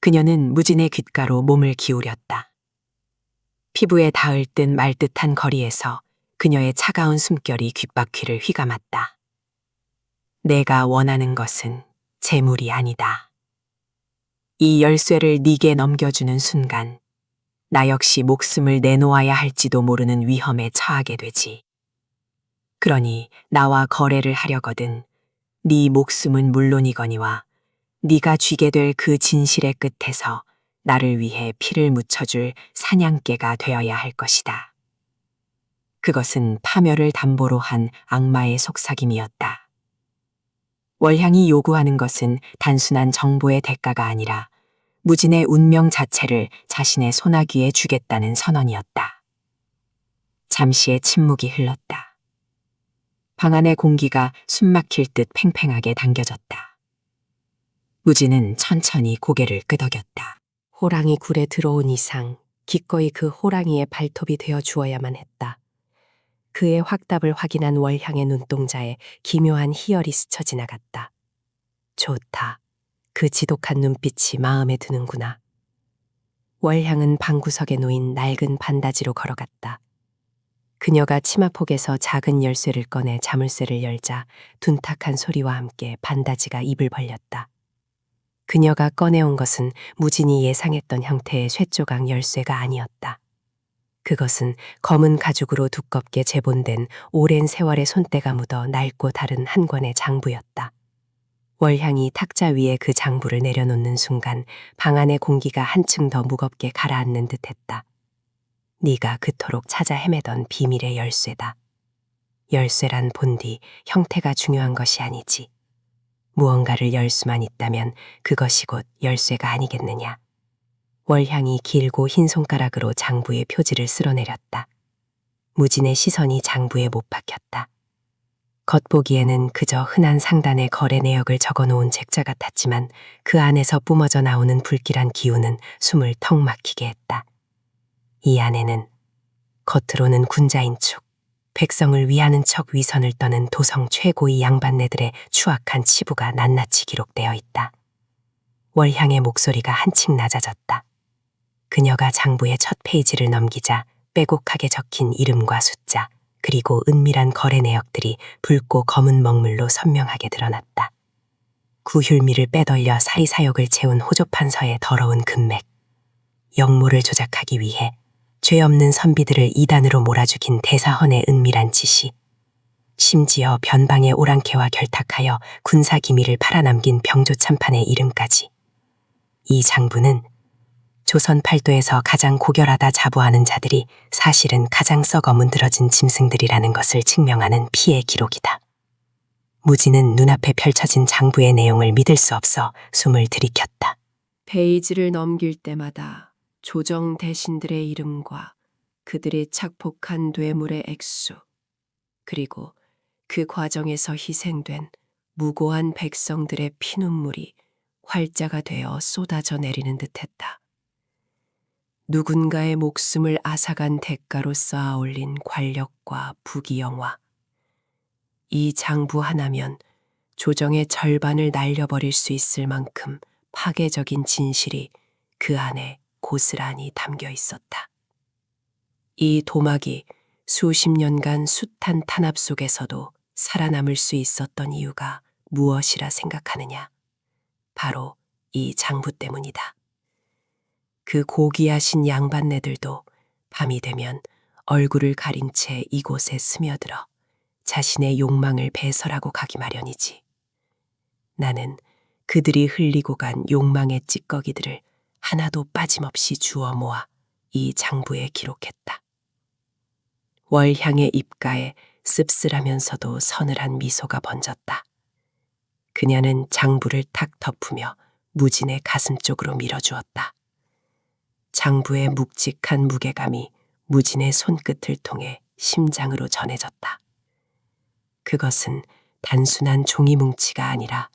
그녀는 무진의 귓가로 몸을 기울였다. 피부에 닿을 듯 말 듯한 거리에서 그녀의 차가운 숨결이 귓바퀴를 휘감았다. 내가 원하는 것은 재물이 아니다. 이 열쇠를 네게 넘겨주는 순간 나 역시 목숨을 내놓아야 할지도 모르는 위험에 처하게 되지. 그러니 나와 거래를 하려거든 네 목숨은 물론이거니와 네가 쥐게 될 그 진실의 끝에서 나를 위해 피를 묻혀줄 사냥개가 되어야 할 것이다. 그것은 파멸을 담보로 한 악마의 속삭임이었다. 월향이 요구하는 것은 단순한 정보의 대가가 아니라 무진의 운명 자체를 자신의 소나귀에 주겠다는 선언이었다. 잠시의 침묵이 흘렀다. 방 안의 공기가 숨막힐 듯 팽팽하게 당겨졌다. 무진은 천천히 고개를 끄덕였다. 호랑이 굴에 들어온 이상 기꺼이 그 호랑이의 발톱이 되어 주어야만 했다. 그의 확답을 확인한 월향의 눈동자에 기묘한 희열이 스쳐 지나갔다. 좋다. 그 지독한 눈빛이 마음에 드는구나. 월향은 방구석에 놓인 낡은 반다지로 걸어갔다. 그녀가 치마폭에서 작은 열쇠를 꺼내 자물쇠를 열자 둔탁한 소리와 함께 반다지가 입을 벌렸다. 그녀가 꺼내온 것은 무진이 예상했던 형태의 쇳조각 열쇠가 아니었다. 그것은 검은 가죽으로 두껍게 제본된 오랜 세월의 손때가 묻어 낡고 다른 한 권의 장부였다. 월향이 탁자 위에 그 장부를 내려놓는 순간 방 안의 공기가 한층 더 무겁게 가라앉는 듯했다. 네가 그토록 찾아 헤매던 비밀의 열쇠다. 열쇠란 본디 형태가 중요한 것이 아니지. 무언가를 열 수만 있다면 그것이 곧 열쇠가 아니겠느냐. 월향이 길고 흰 손가락으로 장부의 표지를 쓸어내렸다. 무진의 시선이 장부에 못 박혔다. 겉보기에는 그저 흔한 상단의 거래 내역을 적어놓은 책자 같았지만 그 안에서 뿜어져 나오는 불길한 기운은 숨을 턱 막히게 했다. 이 안에는 겉으로는 군자인 척, 백성을 위하는 척 위선을 떠는 도성 최고의 양반네들의 추악한 치부가 낱낱이 기록되어 있다. 월향의 목소리가 한층 낮아졌다. 그녀가 장부의 첫 페이지를 넘기자 빼곡하게 적힌 이름과 숫자, 그리고 은밀한 거래 내역들이 붉고 검은 먹물로 선명하게 드러났다. 구휼미를 빼돌려 사리사욕을 채운 호조판서의 더러운 금맥, 역모를 조작하기 위해 죄 없는 선비들을 이단으로 몰아죽인 대사헌의 은밀한 지시, 심지어 변방의 오랑캐와 결탁하여 군사기밀을 팔아남긴 병조참판의 이름까지. 이 장부는 조선 팔도에서 가장 고결하다 자부하는 자들이 사실은 가장 썩어 문드러진 짐승들이라는 것을 증명하는 피의 기록이다. 무진은 눈앞에 펼쳐진 장부의 내용을 믿을 수 없어 숨을 들이켰다. 페이지를 넘길 때마다 조정 대신들의 이름과 그들이 착복한 뇌물의 액수, 그리고 그 과정에서 희생된 무고한 백성들의 피눈물이 활자가 되어 쏟아져 내리는 듯했다. 누군가의 목숨을 앗아간 대가로 쌓아올린 관력과 부귀영화. 이 장부 하나면 조정의 절반을 날려버릴 수 있을 만큼 파괴적인 진실이 그 안에 고스란히 담겨 있었다. 이 도막이 수십 년간 숱한 탄압 속에서도 살아남을 수 있었던 이유가 무엇이라 생각하느냐? 바로 이 장부 때문이다. 그 고귀하신 양반네들도 밤이 되면 얼굴을 가린 채 이곳에 스며들어 자신의 욕망을 배설하고 가기 마련이지. 나는 그들이 흘리고 간 욕망의 찌꺼기들을 하나도 빠짐없이 주워 모아 이 장부에 기록했다. 월향의 입가에 씁쓸하면서도 서늘한 미소가 번졌다. 그녀는 장부를 탁 덮으며 무진의 가슴 쪽으로 밀어주었다. 장부의 묵직한 무게감이 무진의 손끝을 통해 심장으로 전해졌다. 그것은 단순한 종이 뭉치가 아니라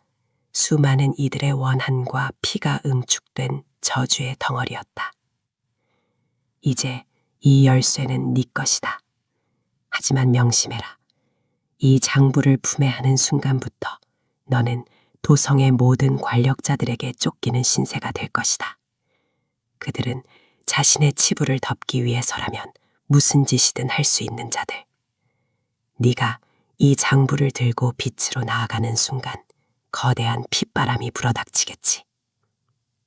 수많은 이들의 원한과 피가 응축된 저주의 덩어리였다. 이제 이 열쇠는 네 것이다. 하지만 명심해라. 이 장부를 품에 하는 순간부터 너는 도성의 모든 권력자들에게 쫓기는 신세가 될 것이다. 그들은 자신의 치부를 덮기 위해서라면 무슨 짓이든 할 수 있는 자들. 네가 이 장부를 들고 빛으로 나아가는 순간 거대한 핏바람이 불어닥치겠지.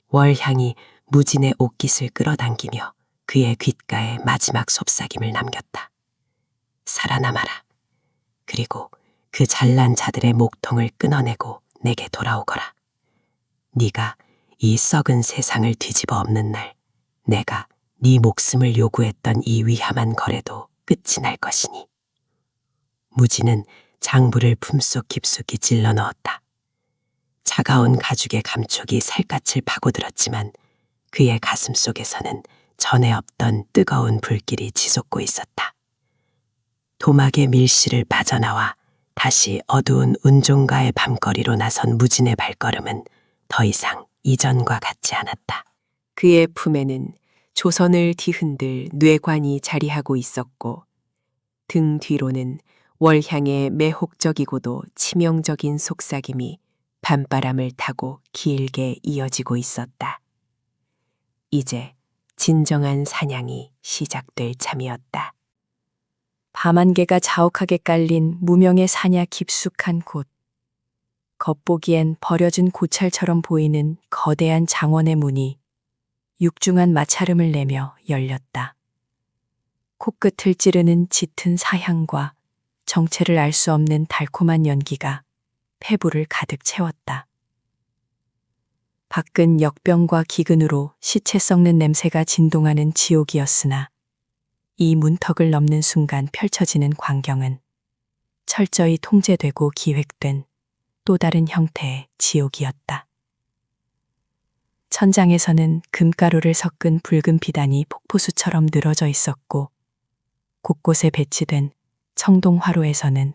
월향이 무진의 옷깃을 끌어당기며 그의 귓가에 마지막 속삭임을 남겼다. 살아남아라. 그리고 그 잘난 자들의 목통을 끊어내고 내게 돌아오거라. 네가 이 썩은 세상을 뒤집어 엎는 날 내가 네 목숨을 요구했던 이 위험한 거래도 끝이 날 것이니. 무진은 장부를 품속 깊숙이 찔러 넣었다. 차가운 가죽의 감촉이 살갗을 파고들었지만 그의 가슴 속에서는 전에 없던 뜨거운 불길이 치솟고 있었다. 도막의 밀실을 빠져나와 다시 어두운 운종가의 밤거리로 나선 무진의 발걸음은 더 이상 이전과 같지 않았다. 그의 품에는 조선을 뒤흔들 뇌관이 자리하고 있었고 등 뒤로는 월향의 매혹적이고도 치명적인 속삭임이 밤바람을 타고 길게 이어지고 있었다. 이제 진정한 사냥이 시작될 참이었다. 밤안개가 자욱하게 깔린 무명의 사냐 깊숙한 곳. 겉보기엔 버려진 고찰처럼 보이는 거대한 장원의 문이 육중한 마찰음을 내며 열렸다. 코끝을 찌르는 짙은 사향과 정체를 알 수 없는 달콤한 연기가 폐부를 가득 채웠다. 밖은 역병과 기근으로 시체 썩는 냄새가 진동하는 지옥이었으나 이 문턱을 넘는 순간 펼쳐지는 광경은 철저히 통제되고 기획된 또 다른 형태의 지옥이었다. 천장에서는 금가루를 섞은 붉은 비단이 폭포수처럼 늘어져 있었고 곳곳에 배치된 청동 화로에서는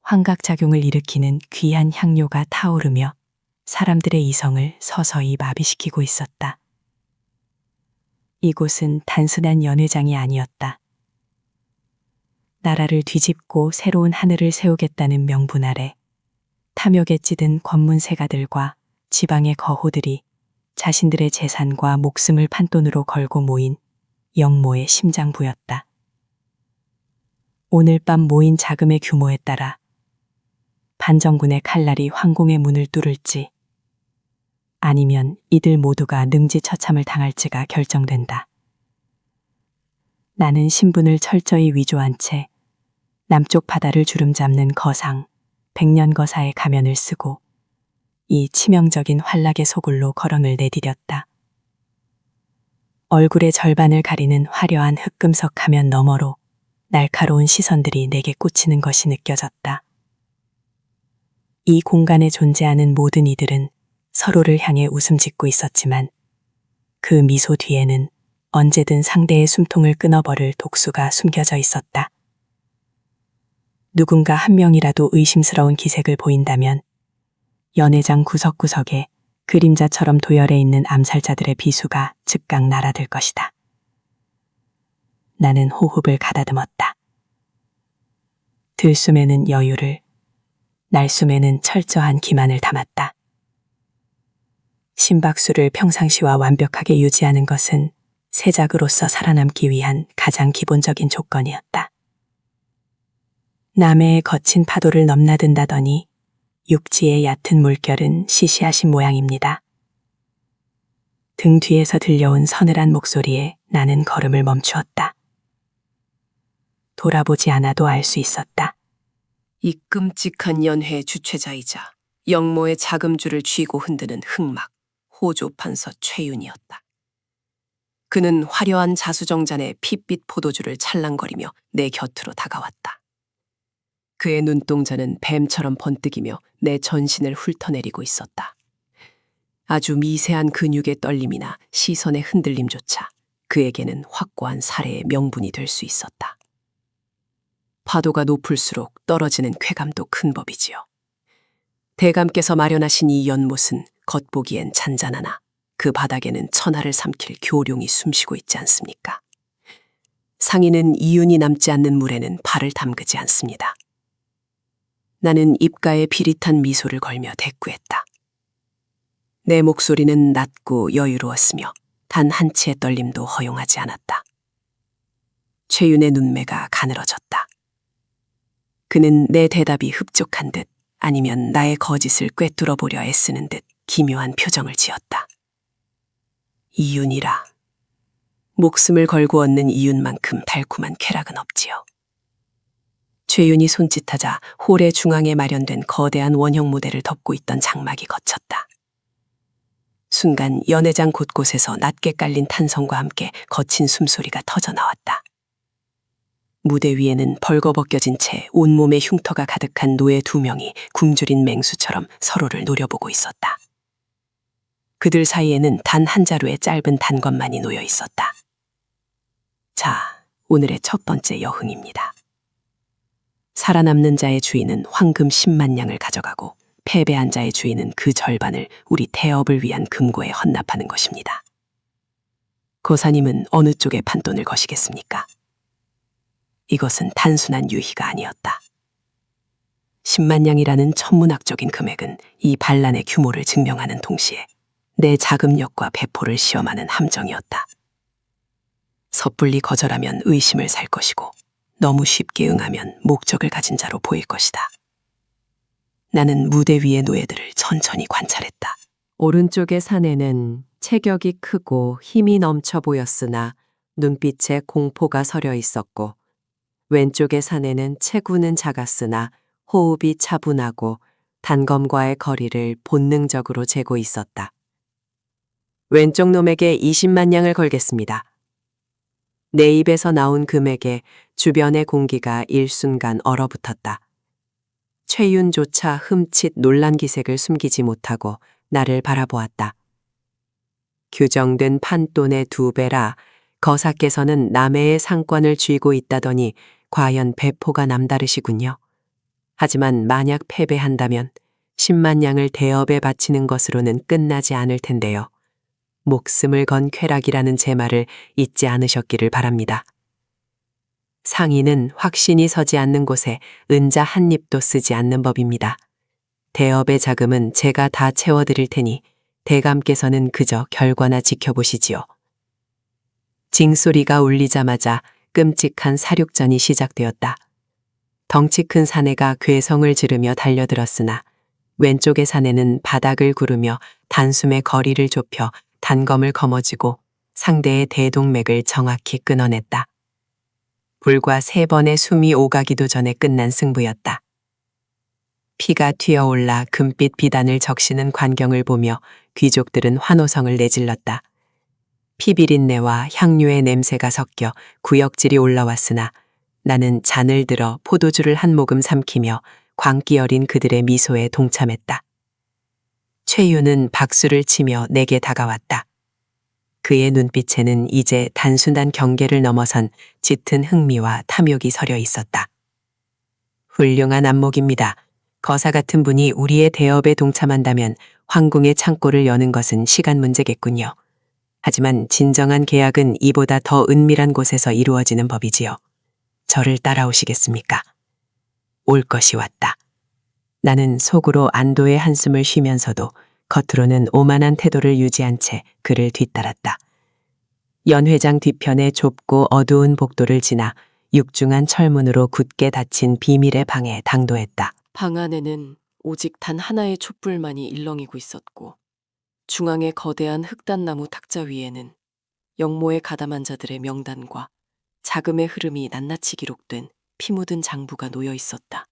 환각작용을 일으키는 귀한 향료가 타오르며 사람들의 이성을 서서히 마비시키고 있었다. 이곳은 단순한 연회장이 아니었다. 나라를 뒤집고 새로운 하늘을 세우겠다는 명분 아래 탐욕에 찌든 권문세가들과 지방의 거호들이 자신들의 재산과 목숨을 판돈으로 걸고 모인 영모의 심장부였다. 오늘 밤 모인 자금의 규모에 따라 반정군의 칼날이 황공의 문을 뚫을지 아니면 이들 모두가 능지처참을 당할지가 결정된다. 나는 신분을 철저히 위조한 채 남쪽 바다를 주름잡는 거상, 백년거사의 가면을 쓰고 이 치명적인 환락의 소굴로 걸음을 내디뎠다. 얼굴의 절반을 가리는 화려한 흑금석 가면 너머로 날카로운 시선들이 내게 꽂히는 것이 느껴졌다. 이 공간에 존재하는 모든 이들은 서로를 향해 웃음 짓고 있었지만 그 미소 뒤에는 언제든 상대의 숨통을 끊어버릴 독수가 숨겨져 있었다. 누군가 한 명이라도 의심스러운 기색을 보인다면 연회장 구석구석에 그림자처럼 도열해 있는 암살자들의 비수가 즉각 날아들 것이다. 나는 호흡을 가다듬었다. 들숨에는 여유를, 날숨에는 철저한 기만을 담았다. 심박수를 평상시와 완벽하게 유지하는 것은 세작으로서 살아남기 위한 가장 기본적인 조건이었다. 남해의 거친 파도를 넘나든다더니 육지의 얕은 물결은 시시하신 모양입니다. 등 뒤에서 들려온 서늘한 목소리에 나는 걸음을 멈추었다. 돌아보지 않아도 알 수 있었다. 이 끔찍한 연회의 주최자이자 영모의 자금줄을 쥐고 흔드는 흑막, 호조 판서 최윤이었다. 그는 화려한 자수정잔의 핏빛 포도주를 찰랑거리며 내 곁으로 다가왔다. 그의 눈동자는 뱀처럼 번뜩이며 내 전신을 훑어내리고 있었다. 아주 미세한 근육의 떨림이나 시선의 흔들림조차 그에게는 확고한 살해의 명분이 될 수 있었다. 파도가 높을수록 떨어지는 쾌감도 큰 법이지요. 대감께서 마련하신 이 연못은 겉보기엔 잔잔하나 그 바닥에는 천하를 삼킬 교룡이 숨쉬고 있지 않습니까? 상인은 이윤이 남지 않는 물에는 발을 담그지 않습니다. 나는 입가에 비릿한 미소를 걸며 대꾸했다. 내 목소리는 낮고 여유로웠으며 단 한치의 떨림도 허용하지 않았다. 최윤의 눈매가 가늘어졌다. 그는 내 대답이 흡족한 듯 아니면 나의 거짓을 꿰뚫어 보려 애쓰는 듯 기묘한 표정을 지었다. 이윤이라. 목숨을 걸고 얻는 이윤만큼 달콤한 쾌락은 없지요. 최윤이 손짓하자 홀의 중앙에 마련된 거대한 원형 무대를 덮고 있던 장막이 걷혔다. 순간 연회장 곳곳에서 낮게 깔린 탄성과 함께 거친 숨소리가 터져나왔다. 무대 위에는 벌거벗겨진 채 온몸에 흉터가 가득한 노예 2명이 굶주린 맹수처럼 서로를 노려보고 있었다. 그들 사이에는 단 한 자루의 짧은 단검만이 놓여 있었다. 자, 오늘의 첫 번째 여흥입니다. 살아남는 자의 주인은 황금 10만 냥을 가져가고 패배한 자의 주인은 그 절반을 우리 태업을 위한 금고에 헌납하는 것입니다. 거사님은 어느 쪽에 판돈을 거시겠습니까? 이것은 단순한 유희가 아니었다. 10만 냥이라는 천문학적인 금액은 이 반란의 규모를 증명하는 동시에 내 자금력과 배포를 시험하는 함정이었다. 섣불리 거절하면 의심을 살 것이고 너무 쉽게 응하면 목적을 가진 자로 보일 것이다. 나는 무대 위의 노예들을 천천히 관찰했다. 오른쪽의 사내는 체격이 크고 힘이 넘쳐 보였으나 눈빛에 공포가 서려 있었고, 왼쪽의 사내는 체구는 작았으나 호흡이 차분하고 단검과의 거리를 본능적으로 재고 있었다. 왼쪽 놈에게 20만 냥을 걸겠습니다. 내 입에서 나온 금액에 주변의 공기가 일순간 얼어붙었다. 최윤조차 흠칫 놀란 기색을 숨기지 못하고 나를 바라보았다. 규정된 판돈의 2배라 거사께서는 남해의 상권을 쥐고 있다더니 과연 배포가 남다르시군요. 하지만 만약 패배한다면 10만 냥을 대업에 바치는 것으로는 끝나지 않을 텐데요. 목숨을 건 쾌락이라는 제 말을 잊지 않으셨기를 바랍니다. 상인은 확신이 서지 않는 곳에 은자 한 입도 쓰지 않는 법입니다. 대업의 자금은 제가 다 채워드릴 테니 대감께서는 그저 결과나 지켜보시지요. 징소리가 울리자마자 끔찍한 사륙전이 시작되었다. 덩치 큰 사내가 괴성을 지르며 달려들었으나 왼쪽의 사내는 바닥을 구르며 단숨에 거리를 좁혀 단검을 거머쥐고 상대의 대동맥을 정확히 끊어냈다. 불과 3번의 숨이 오가기도 전에 끝난 승부였다. 피가 튀어올라 금빛 비단을 적시는 광경을 보며 귀족들은 환호성을 내질렀다. 피비린내와 향료의 냄새가 섞여 구역질이 올라왔으나 나는 잔을 들어 포도주를 한 모금 삼키며 광기 어린 그들의 미소에 동참했다. 최윤은 박수를 치며 내게 다가왔다. 그의 눈빛에는 이제 단순한 경계를 넘어선 짙은 흥미와 탐욕이 서려 있었다. 훌륭한 안목입니다. 거사 같은 분이 우리의 대업에 동참한다면 황궁의 창고를 여는 것은 시간 문제겠군요. 하지만 진정한 계약은 이보다 더 은밀한 곳에서 이루어지는 법이지요. 저를 따라오시겠습니까? 올 것이 왔다. 나는 속으로 안도의 한숨을 쉬면서도 겉으로는 오만한 태도를 유지한 채 그를 뒤따랐다. 연회장 뒤편의 좁고 어두운 복도를 지나 육중한 철문으로 굳게 닫힌 비밀의 방에 당도했다. 방 안에는 오직 단 하나의 촛불만이 일렁이고 있었고 중앙의 거대한 흑단나무 탁자 위에는 영모에 가담한 자들의 명단과 자금의 흐름이 낱낱이 기록된 피 묻은 장부가 놓여 있었다.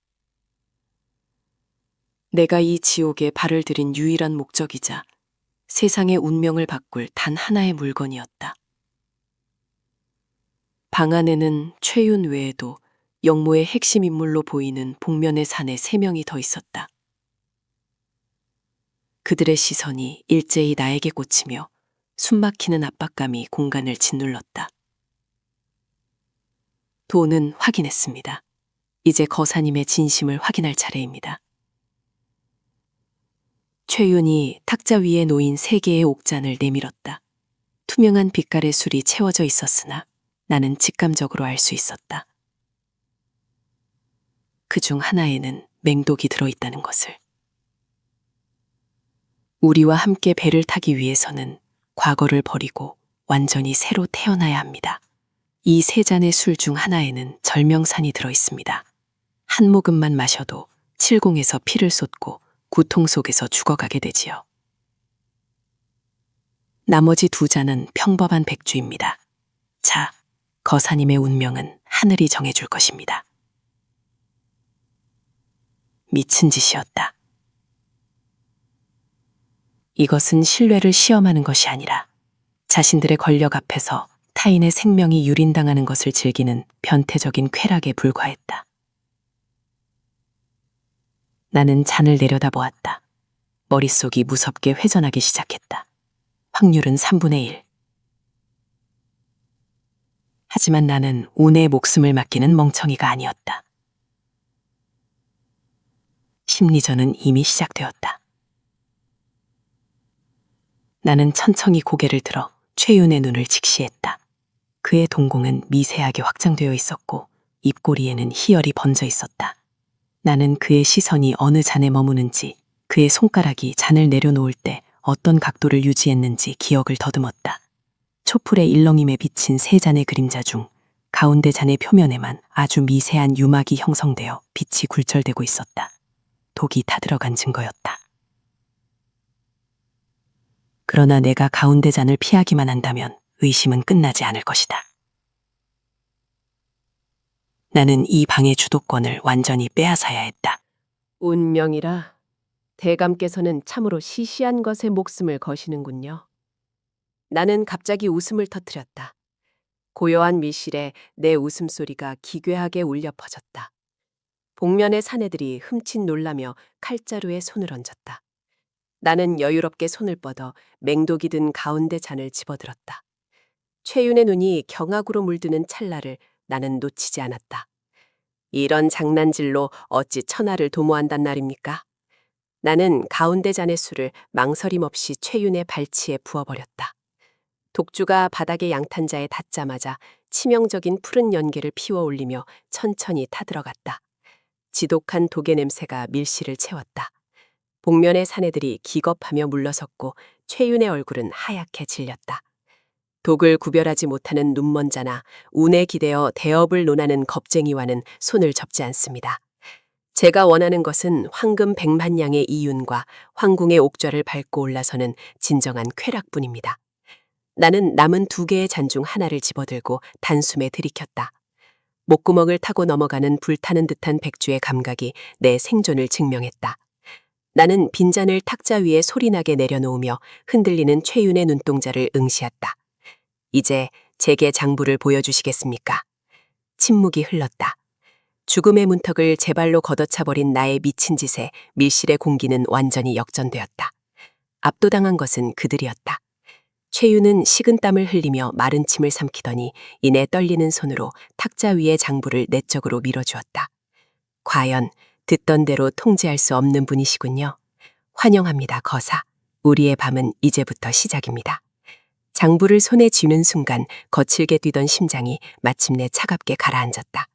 내가 이 지옥에 발을 들인 유일한 목적이자 세상의 운명을 바꿀 단 하나의 물건이었다. 방 안에는 최윤 외에도 영모의 핵심 인물로 보이는 복면의 사내 3명이 더 있었다. 그들의 시선이 일제히 나에게 꽂히며 숨막히는 압박감이 공간을 짓눌렀다. 도는 확인했습니다. 이제 거사님의 진심을 확인할 차례입니다. 최윤이 탁자 위에 놓인 3개의 옥잔을 내밀었다. 투명한 빛깔의 술이 채워져 있었으나 나는 직감적으로 알 수 있었다. 그중 하나에는 맹독이 들어있다는 것을. 우리와 함께 배를 타기 위해서는 과거를 버리고 완전히 새로 태어나야 합니다. 이 3잔의 술 중 하나에는 절명산이 들어있습니다. 한 모금만 마셔도 칠공에서 피를 쏟고 고통 속에서 죽어가게 되지요. 나머지 2잔은 평범한 백주입니다. 자, 거사님의 운명은 하늘이 정해줄 것입니다. 미친 짓이었다. 이것은 신뢰를 시험하는 것이 아니라 자신들의 권력 앞에서 타인의 생명이 유린당하는 것을 즐기는 변태적인 쾌락에 불과했다. 나는 잔을 내려다보았다. 머릿속이 무섭게 회전하기 시작했다. 확률은 3분의 1. 하지만 나는 운에 목숨을 맡기는 멍청이가 아니었다. 심리전은 이미 시작되었다. 나는 천천히 고개를 들어 최윤의 눈을 직시했다. 그의 동공은 미세하게 확장되어 있었고 입꼬리에는 희열이 번져 있었다. 나는 그의 시선이 어느 잔에 머무는지, 그의 손가락이 잔을 내려놓을 때 어떤 각도를 유지했는지 기억을 더듬었다. 촛불의 일렁임에 비친 3잔의 그림자 중 가운데 잔의 표면에만 아주 미세한 유막이 형성되어 빛이 굴절되고 있었다. 독이 타들어간 증거였다. 그러나 내가 가운데 잔을 피하기만 한다면 의심은 끝나지 않을 것이다. 나는 이 방의 주도권을 완전히 빼앗아야 했다. 운명이라 대감께서는 참으로 시시한 것에 목숨을 거시는군요. 나는 갑자기 웃음을 터뜨렸다. 고요한 밀실에 내 웃음소리가 기괴하게 울려 퍼졌다. 복면의 사내들이 흠칫 놀라며 칼자루에 손을 얹었다. 나는 여유롭게 손을 뻗어 맹독이 든 가운데 잔을 집어들었다. 최윤의 눈이 경악으로 물드는 찰나를 나는 놓치지 않았다. 이런 장난질로 어찌 천하를 도모한단 말입니까? 나는 가운데 잔의 술을 망설임 없이 최윤의 발치에 부어버렸다. 독주가 바닥의 양탄자에 닿자마자 치명적인 푸른 연기를 피워 올리며 천천히 타들어갔다. 지독한 독의 냄새가 밀실을 채웠다. 복면의 사내들이 기겁하며 물러섰고 최윤의 얼굴은 하얗게 질렸다. 독을 구별하지 못하는 눈먼자나 운에 기대어 대업을 논하는 겁쟁이와는 손을 접지 않습니다. 제가 원하는 것은 황금 100만 양의 이윤과 황궁의 옥좌를 밟고 올라서는 진정한 쾌락뿐입니다. 나는 남은 2개의 잔 중 하나를 집어들고 단숨에 들이켰다. 목구멍을 타고 넘어가는 불타는 듯한 백주의 감각이 내 생존을 증명했다. 나는 빈잔을 탁자 위에 소리나게 내려놓으며 흔들리는 최윤의 눈동자를 응시했다. 이제 제게 장부를 보여주시겠습니까? 침묵이 흘렀다. 죽음의 문턱을 제 발로 걷어차버린 나의 미친 짓에 밀실의 공기는 완전히 역전되었다. 압도당한 것은 그들이었다. 최윤은 식은땀을 흘리며 마른 침을 삼키더니 이내 떨리는 손으로 탁자 위의 장부를 내적으로 밀어주었다. 과연 듣던 대로 통제할 수 없는 분이시군요. 환영합니다, 거사. 우리의 밤은 이제부터 시작입니다. 장부를 손에 쥐는 순간 거칠게 뛰던 심장이 마침내 차갑게 가라앉았다.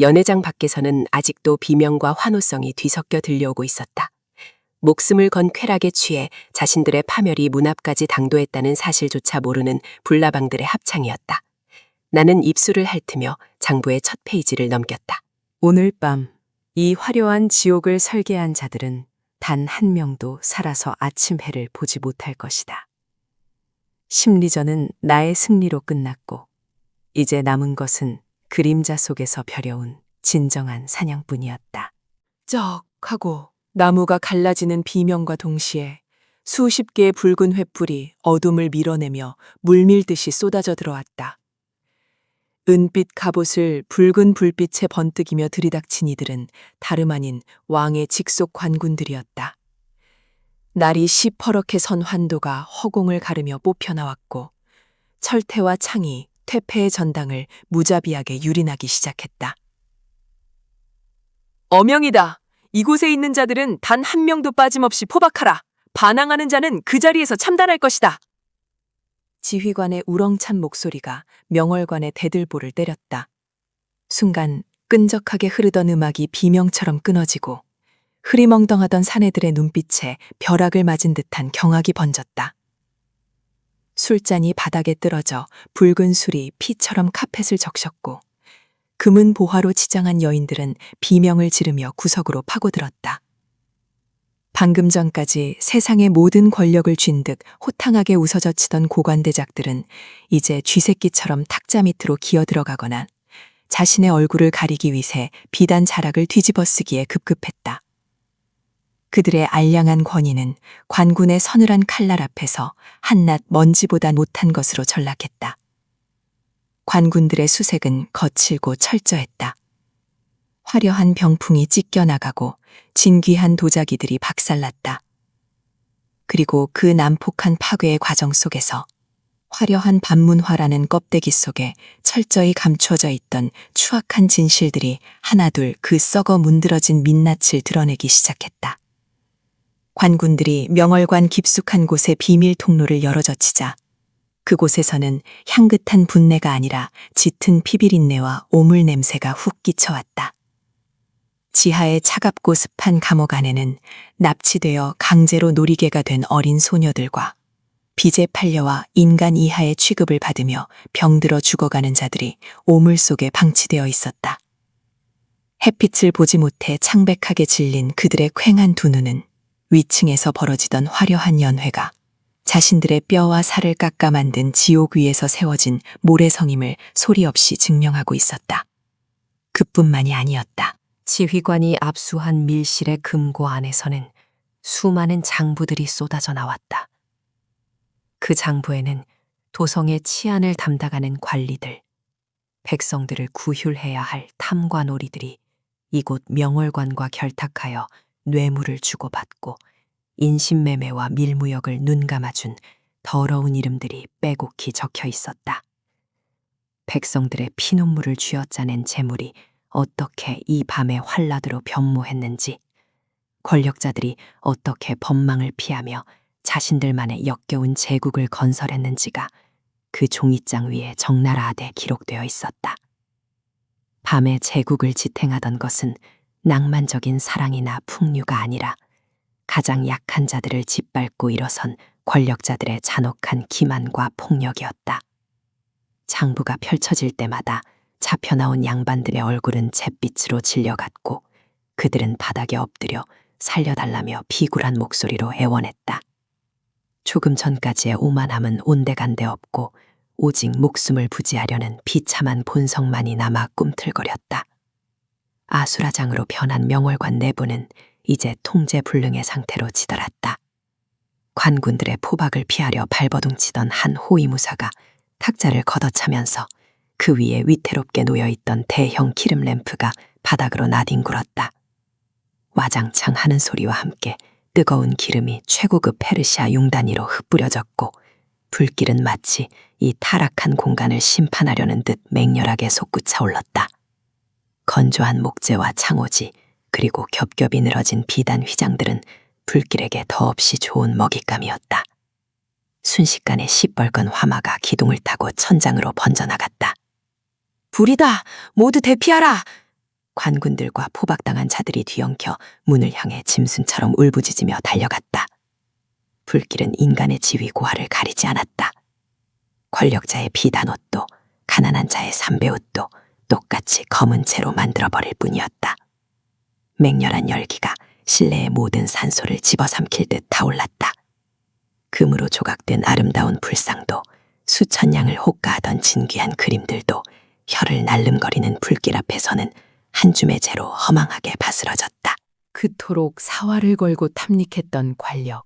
연회장 밖에서는 아직도 비명과 환호성이 뒤섞여 들려오고 있었다. 목숨을 건 쾌락에 취해 자신들의 파멸이 문 앞까지 당도했다는 사실조차 모르는 불나방들의 합창이었다. 나는 입술을 핥으며 장부의 첫 페이지를 넘겼다. 오늘 밤 이 화려한 지옥을 설계한 자들은 단 한 명도 살아서 아침 해를 보지 못할 것이다. 심리전은 나의 승리로 끝났고 이제 남은 것은 그림자 속에서 벼려운 진정한 사냥뿐이었다. 쩍 하고 나무가 갈라지는 비명과 동시에 수십 개의 붉은 횃불이 어둠을 밀어내며 물밀듯이 쏟아져 들어왔다. 은빛 갑옷을 붉은 불빛에 번뜩이며 들이닥친 이들은 다름 아닌 왕의 직속 관군들이었다. 날이 시퍼렇게 선 환도가 허공을 가르며 뽑혀 나왔고 철퇴와 창이 퇴폐의 전당을 무자비하게 유린하기 시작했다. 어명이다. 이곳에 있는 자들은 단 한 명도 빠짐없이 포박하라. 반항하는 자는 그 자리에서 참단할 것이다. 지휘관의 우렁찬 목소리가 명월관의 대들보를 때렸다. 순간 끈적하게 흐르던 음악이 비명처럼 끊어지고 흐리멍덩하던 사내들의 눈빛에 벼락을 맞은 듯한 경악이 번졌다. 술잔이 바닥에 떨어져 붉은 술이 피처럼 카펫을 적셨고 금은 보화로 치장한 여인들은 비명을 지르며 구석으로 파고들었다. 방금 전까지 세상의 모든 권력을 쥔 듯 호탕하게 웃어젖히던 고관대작들은 이제 쥐새끼처럼 탁자 밑으로 기어들어가거나 자신의 얼굴을 가리기 위해 비단 자락을 뒤집어쓰기에 급급했다. 그들의 알량한 권위는 관군의 서늘한 칼날 앞에서 한낱 먼지보다 못한 것으로 전락했다. 관군들의 수색은 거칠고 철저했다. 화려한 병풍이 찢겨나가고 진귀한 도자기들이 박살났다. 그리고 그 난폭한 파괴의 과정 속에서 화려한 반문화라는 껍데기 속에 철저히 감추어져 있던 추악한 진실들이 하나둘 그 썩어 문드러진 민낯을 드러내기 시작했다. 관군들이 명월관 깊숙한 곳에 비밀 통로를 열어젖히자 그곳에서는 향긋한 분내가 아니라 짙은 피비린내와 오물 냄새가 훅 끼쳐왔다. 지하의 차갑고 습한 감옥 안에는 납치되어 강제로 놀이개가 된 어린 소녀들과 빚에 팔려와 인간 이하의 취급을 받으며 병들어 죽어가는 자들이 오물 속에 방치되어 있었다. 햇빛을 보지 못해 창백하게 질린 그들의 퀭한 두 눈은 위층에서 벌어지던 화려한 연회가 자신들의 뼈와 살을 깎아 만든 지옥 위에서 세워진 모래성임을 소리 없이 증명하고 있었다. 그뿐만이 아니었다. 지휘관이 압수한 밀실의 금고 안에서는 수많은 장부들이 쏟아져 나왔다. 그 장부에는 도성의 치안을 담당하는 관리들, 백성들을 구휼해야 할 탐관오리들이 이곳 명월관과 결탁하여 뇌물을 주고받고 인신매매와 밀무역을 눈감아준 더러운 이름들이 빼곡히 적혀 있었다. 백성들의 피눈물을 쥐어짜낸 재물이 어떻게 이 밤의 환라드로 변모했는지, 권력자들이 어떻게 법망을 피하며 자신들만의 역겨운 제국을 건설했는지가 그 종이장 위에 적나라하게 기록되어 있었다. 밤에 제국을 지탱하던 것은 낭만적인 사랑이나 풍류가 아니라 가장 약한 자들을 짓밟고 일어선 권력자들의 잔혹한 기만과 폭력이었다. 장부가 펼쳐질 때마다 잡혀나온 양반들의 얼굴은 잿빛으로 질려갔고 그들은 바닥에 엎드려 살려달라며 비굴한 목소리로 애원했다. 조금 전까지의 오만함은 온데간데 없고 오직 목숨을 부지하려는 비참한 본성만이 남아 꿈틀거렸다. 아수라장으로 변한 명월관 내부는 이제 통제불능의 상태로 치달았다. 관군들의 포박을 피하려 발버둥치던 한 호위무사가 탁자를 걷어차면서 그 위에 위태롭게 놓여있던 대형 기름 램프가 바닥으로 나뒹굴었다. 와장창 하는 소리와 함께 뜨거운 기름이 최고급 페르시아 융단위로 흩뿌려졌고 불길은 마치 이 타락한 공간을 심판하려는 듯 맹렬하게 솟구차 올랐다. 건조한 목재와 창호지 그리고 겹겹이 늘어진 비단 휘장들은 불길에게 더없이 좋은 먹잇감이었다. 순식간에 시뻘건 화마가 기둥을 타고 천장으로 번져나갔다. 불이다! 모두 대피하라! 관군들과 포박당한 자들이 뒤엉켜 문을 향해 짐승처럼 울부짖으며 달려갔다. 불길은 인간의 지위 고하를 가리지 않았다. 권력자의 비단옷도 가난한 자의 삼배옷도 똑같이 검은 채로 만들어버릴 뿐이었다. 맹렬한 열기가 실내의 모든 산소를 집어삼킬 듯 타올랐다. 금으로 조각된 아름다운 불상도 수천 양을 호가하던 진귀한 그림들도 혀를 날름거리는 불길 앞에서는 한 줌의 재로 허망하게 바스러졌다. 그토록 사활을 걸고 탐닉했던 권력,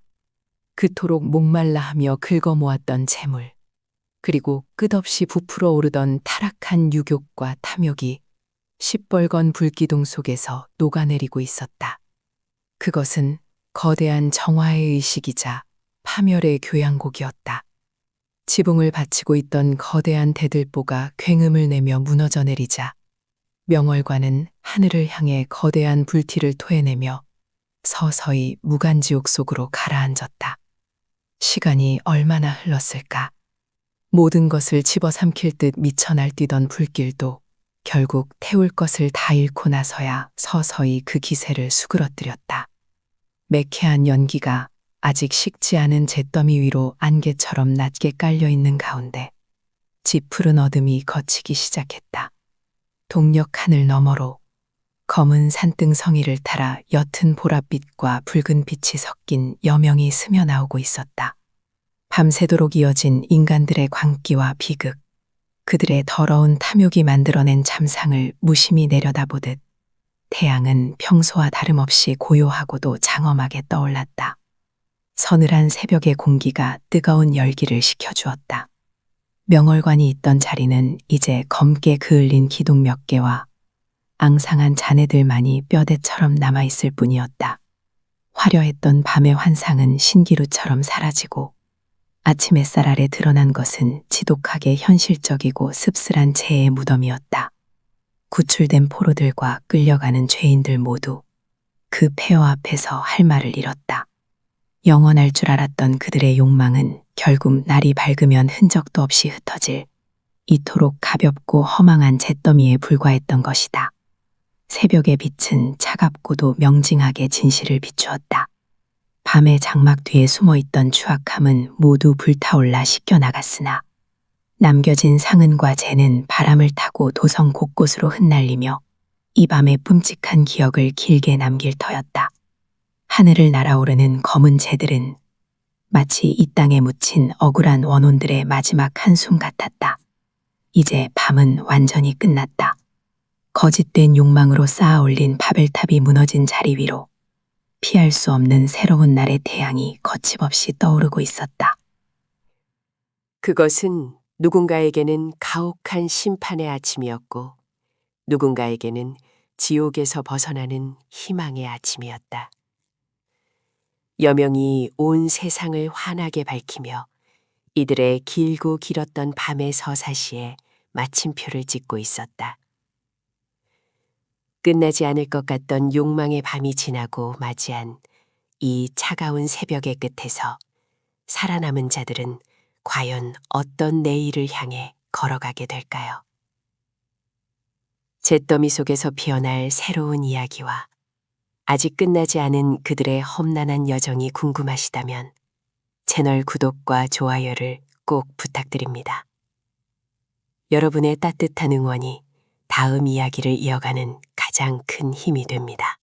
그토록 목말라하며 긁어모았던 재물, 그리고 끝없이 부풀어 오르던 타락한 유욕과 탐욕이 시뻘건 불기둥 속에서 녹아내리고 있었다. 그것은 거대한 정화의 의식이자 파멸의 교향곡이었다. 지붕을 받치고 있던 거대한 대들보가 굉음을 내며 무너져 내리자 명월관은 하늘을 향해 거대한 불티를 토해내며 서서히 무간지옥 속으로 가라앉았다. 시간이 얼마나 흘렀을까? 모든 것을 집어삼킬 듯 미쳐 날뛰던 불길도 결국 태울 것을 다 잃고 나서야 서서히 그 기세를 수그러뜨렸다. 매캐한 연기가 아직 식지 않은 잿더미 위로 안개처럼 낮게 깔려 있는 가운데 짙푸른 어둠이 걷히기 시작했다. 동력 하늘 너머로 검은 산등성이를 따라 옅은 보랏빛과 붉은 빛이 섞인 여명이 스며나오고 있었다. 밤새도록 이어진 인간들의 광기와 비극, 그들의 더러운 탐욕이 만들어낸 참상을 무심히 내려다보듯 태양은 평소와 다름없이 고요하고도 장엄하게 떠올랐다. 서늘한 새벽의 공기가 뜨거운 열기를 식혀주었다. 명월관이 있던 자리는 이제 검게 그을린 기둥 몇 개와 앙상한 잔해들만이 뼈대처럼 남아있을 뿐이었다. 화려했던 밤의 환상은 신기루처럼 사라지고 아침 햇살 아래 드러난 것은 지독하게 현실적이고 씁쓸한 재해의 무덤이었다. 구출된 포로들과 끌려가는 죄인들 모두 그 폐허 앞에서 할 말을 잃었다. 영원할 줄 알았던 그들의 욕망은 결국 날이 밝으면 흔적도 없이 흩어질 이토록 가볍고 허망한 잿더미에 불과했던 것이다. 새벽의 빛은 차갑고도 명징하게 진실을 비추었다. 밤의 장막 뒤에 숨어있던 추악함은 모두 불타올라 씻겨나갔으나 남겨진 상흔과 재는 바람을 타고 도성 곳곳으로 흩날리며 이 밤의 끔찍한 기억을 길게 남길 터였다. 하늘을 날아오르는 검은 재들은 마치 이 땅에 묻힌 억울한 원혼들의 마지막 한숨 같았다. 이제 밤은 완전히 끝났다. 거짓된 욕망으로 쌓아 올린 바벨탑이 무너진 자리 위로 피할 수 없는 새로운 날의 태양이 거침없이 떠오르고 있었다. 그것은 누군가에게는 가혹한 심판의 아침이었고 누군가에게는 지옥에서 벗어나는 희망의 아침이었다. 여명이 온 세상을 환하게 밝히며 이들의 길고 길었던 밤의 서사시에 마침표를 찍고 있었다. 끝나지 않을 것 같던 욕망의 밤이 지나고 맞이한 이 차가운 새벽의 끝에서 살아남은 자들은 과연 어떤 내일을 향해 걸어가게 될까요? 잿더미 속에서 피어날 새로운 이야기와 아직 끝나지 않은 그들의 험난한 여정이 궁금하시다면 채널 구독과 좋아요를 꼭 부탁드립니다. 여러분의 따뜻한 응원이 다음 이야기를 이어가는 가장 큰 힘이 됩니다.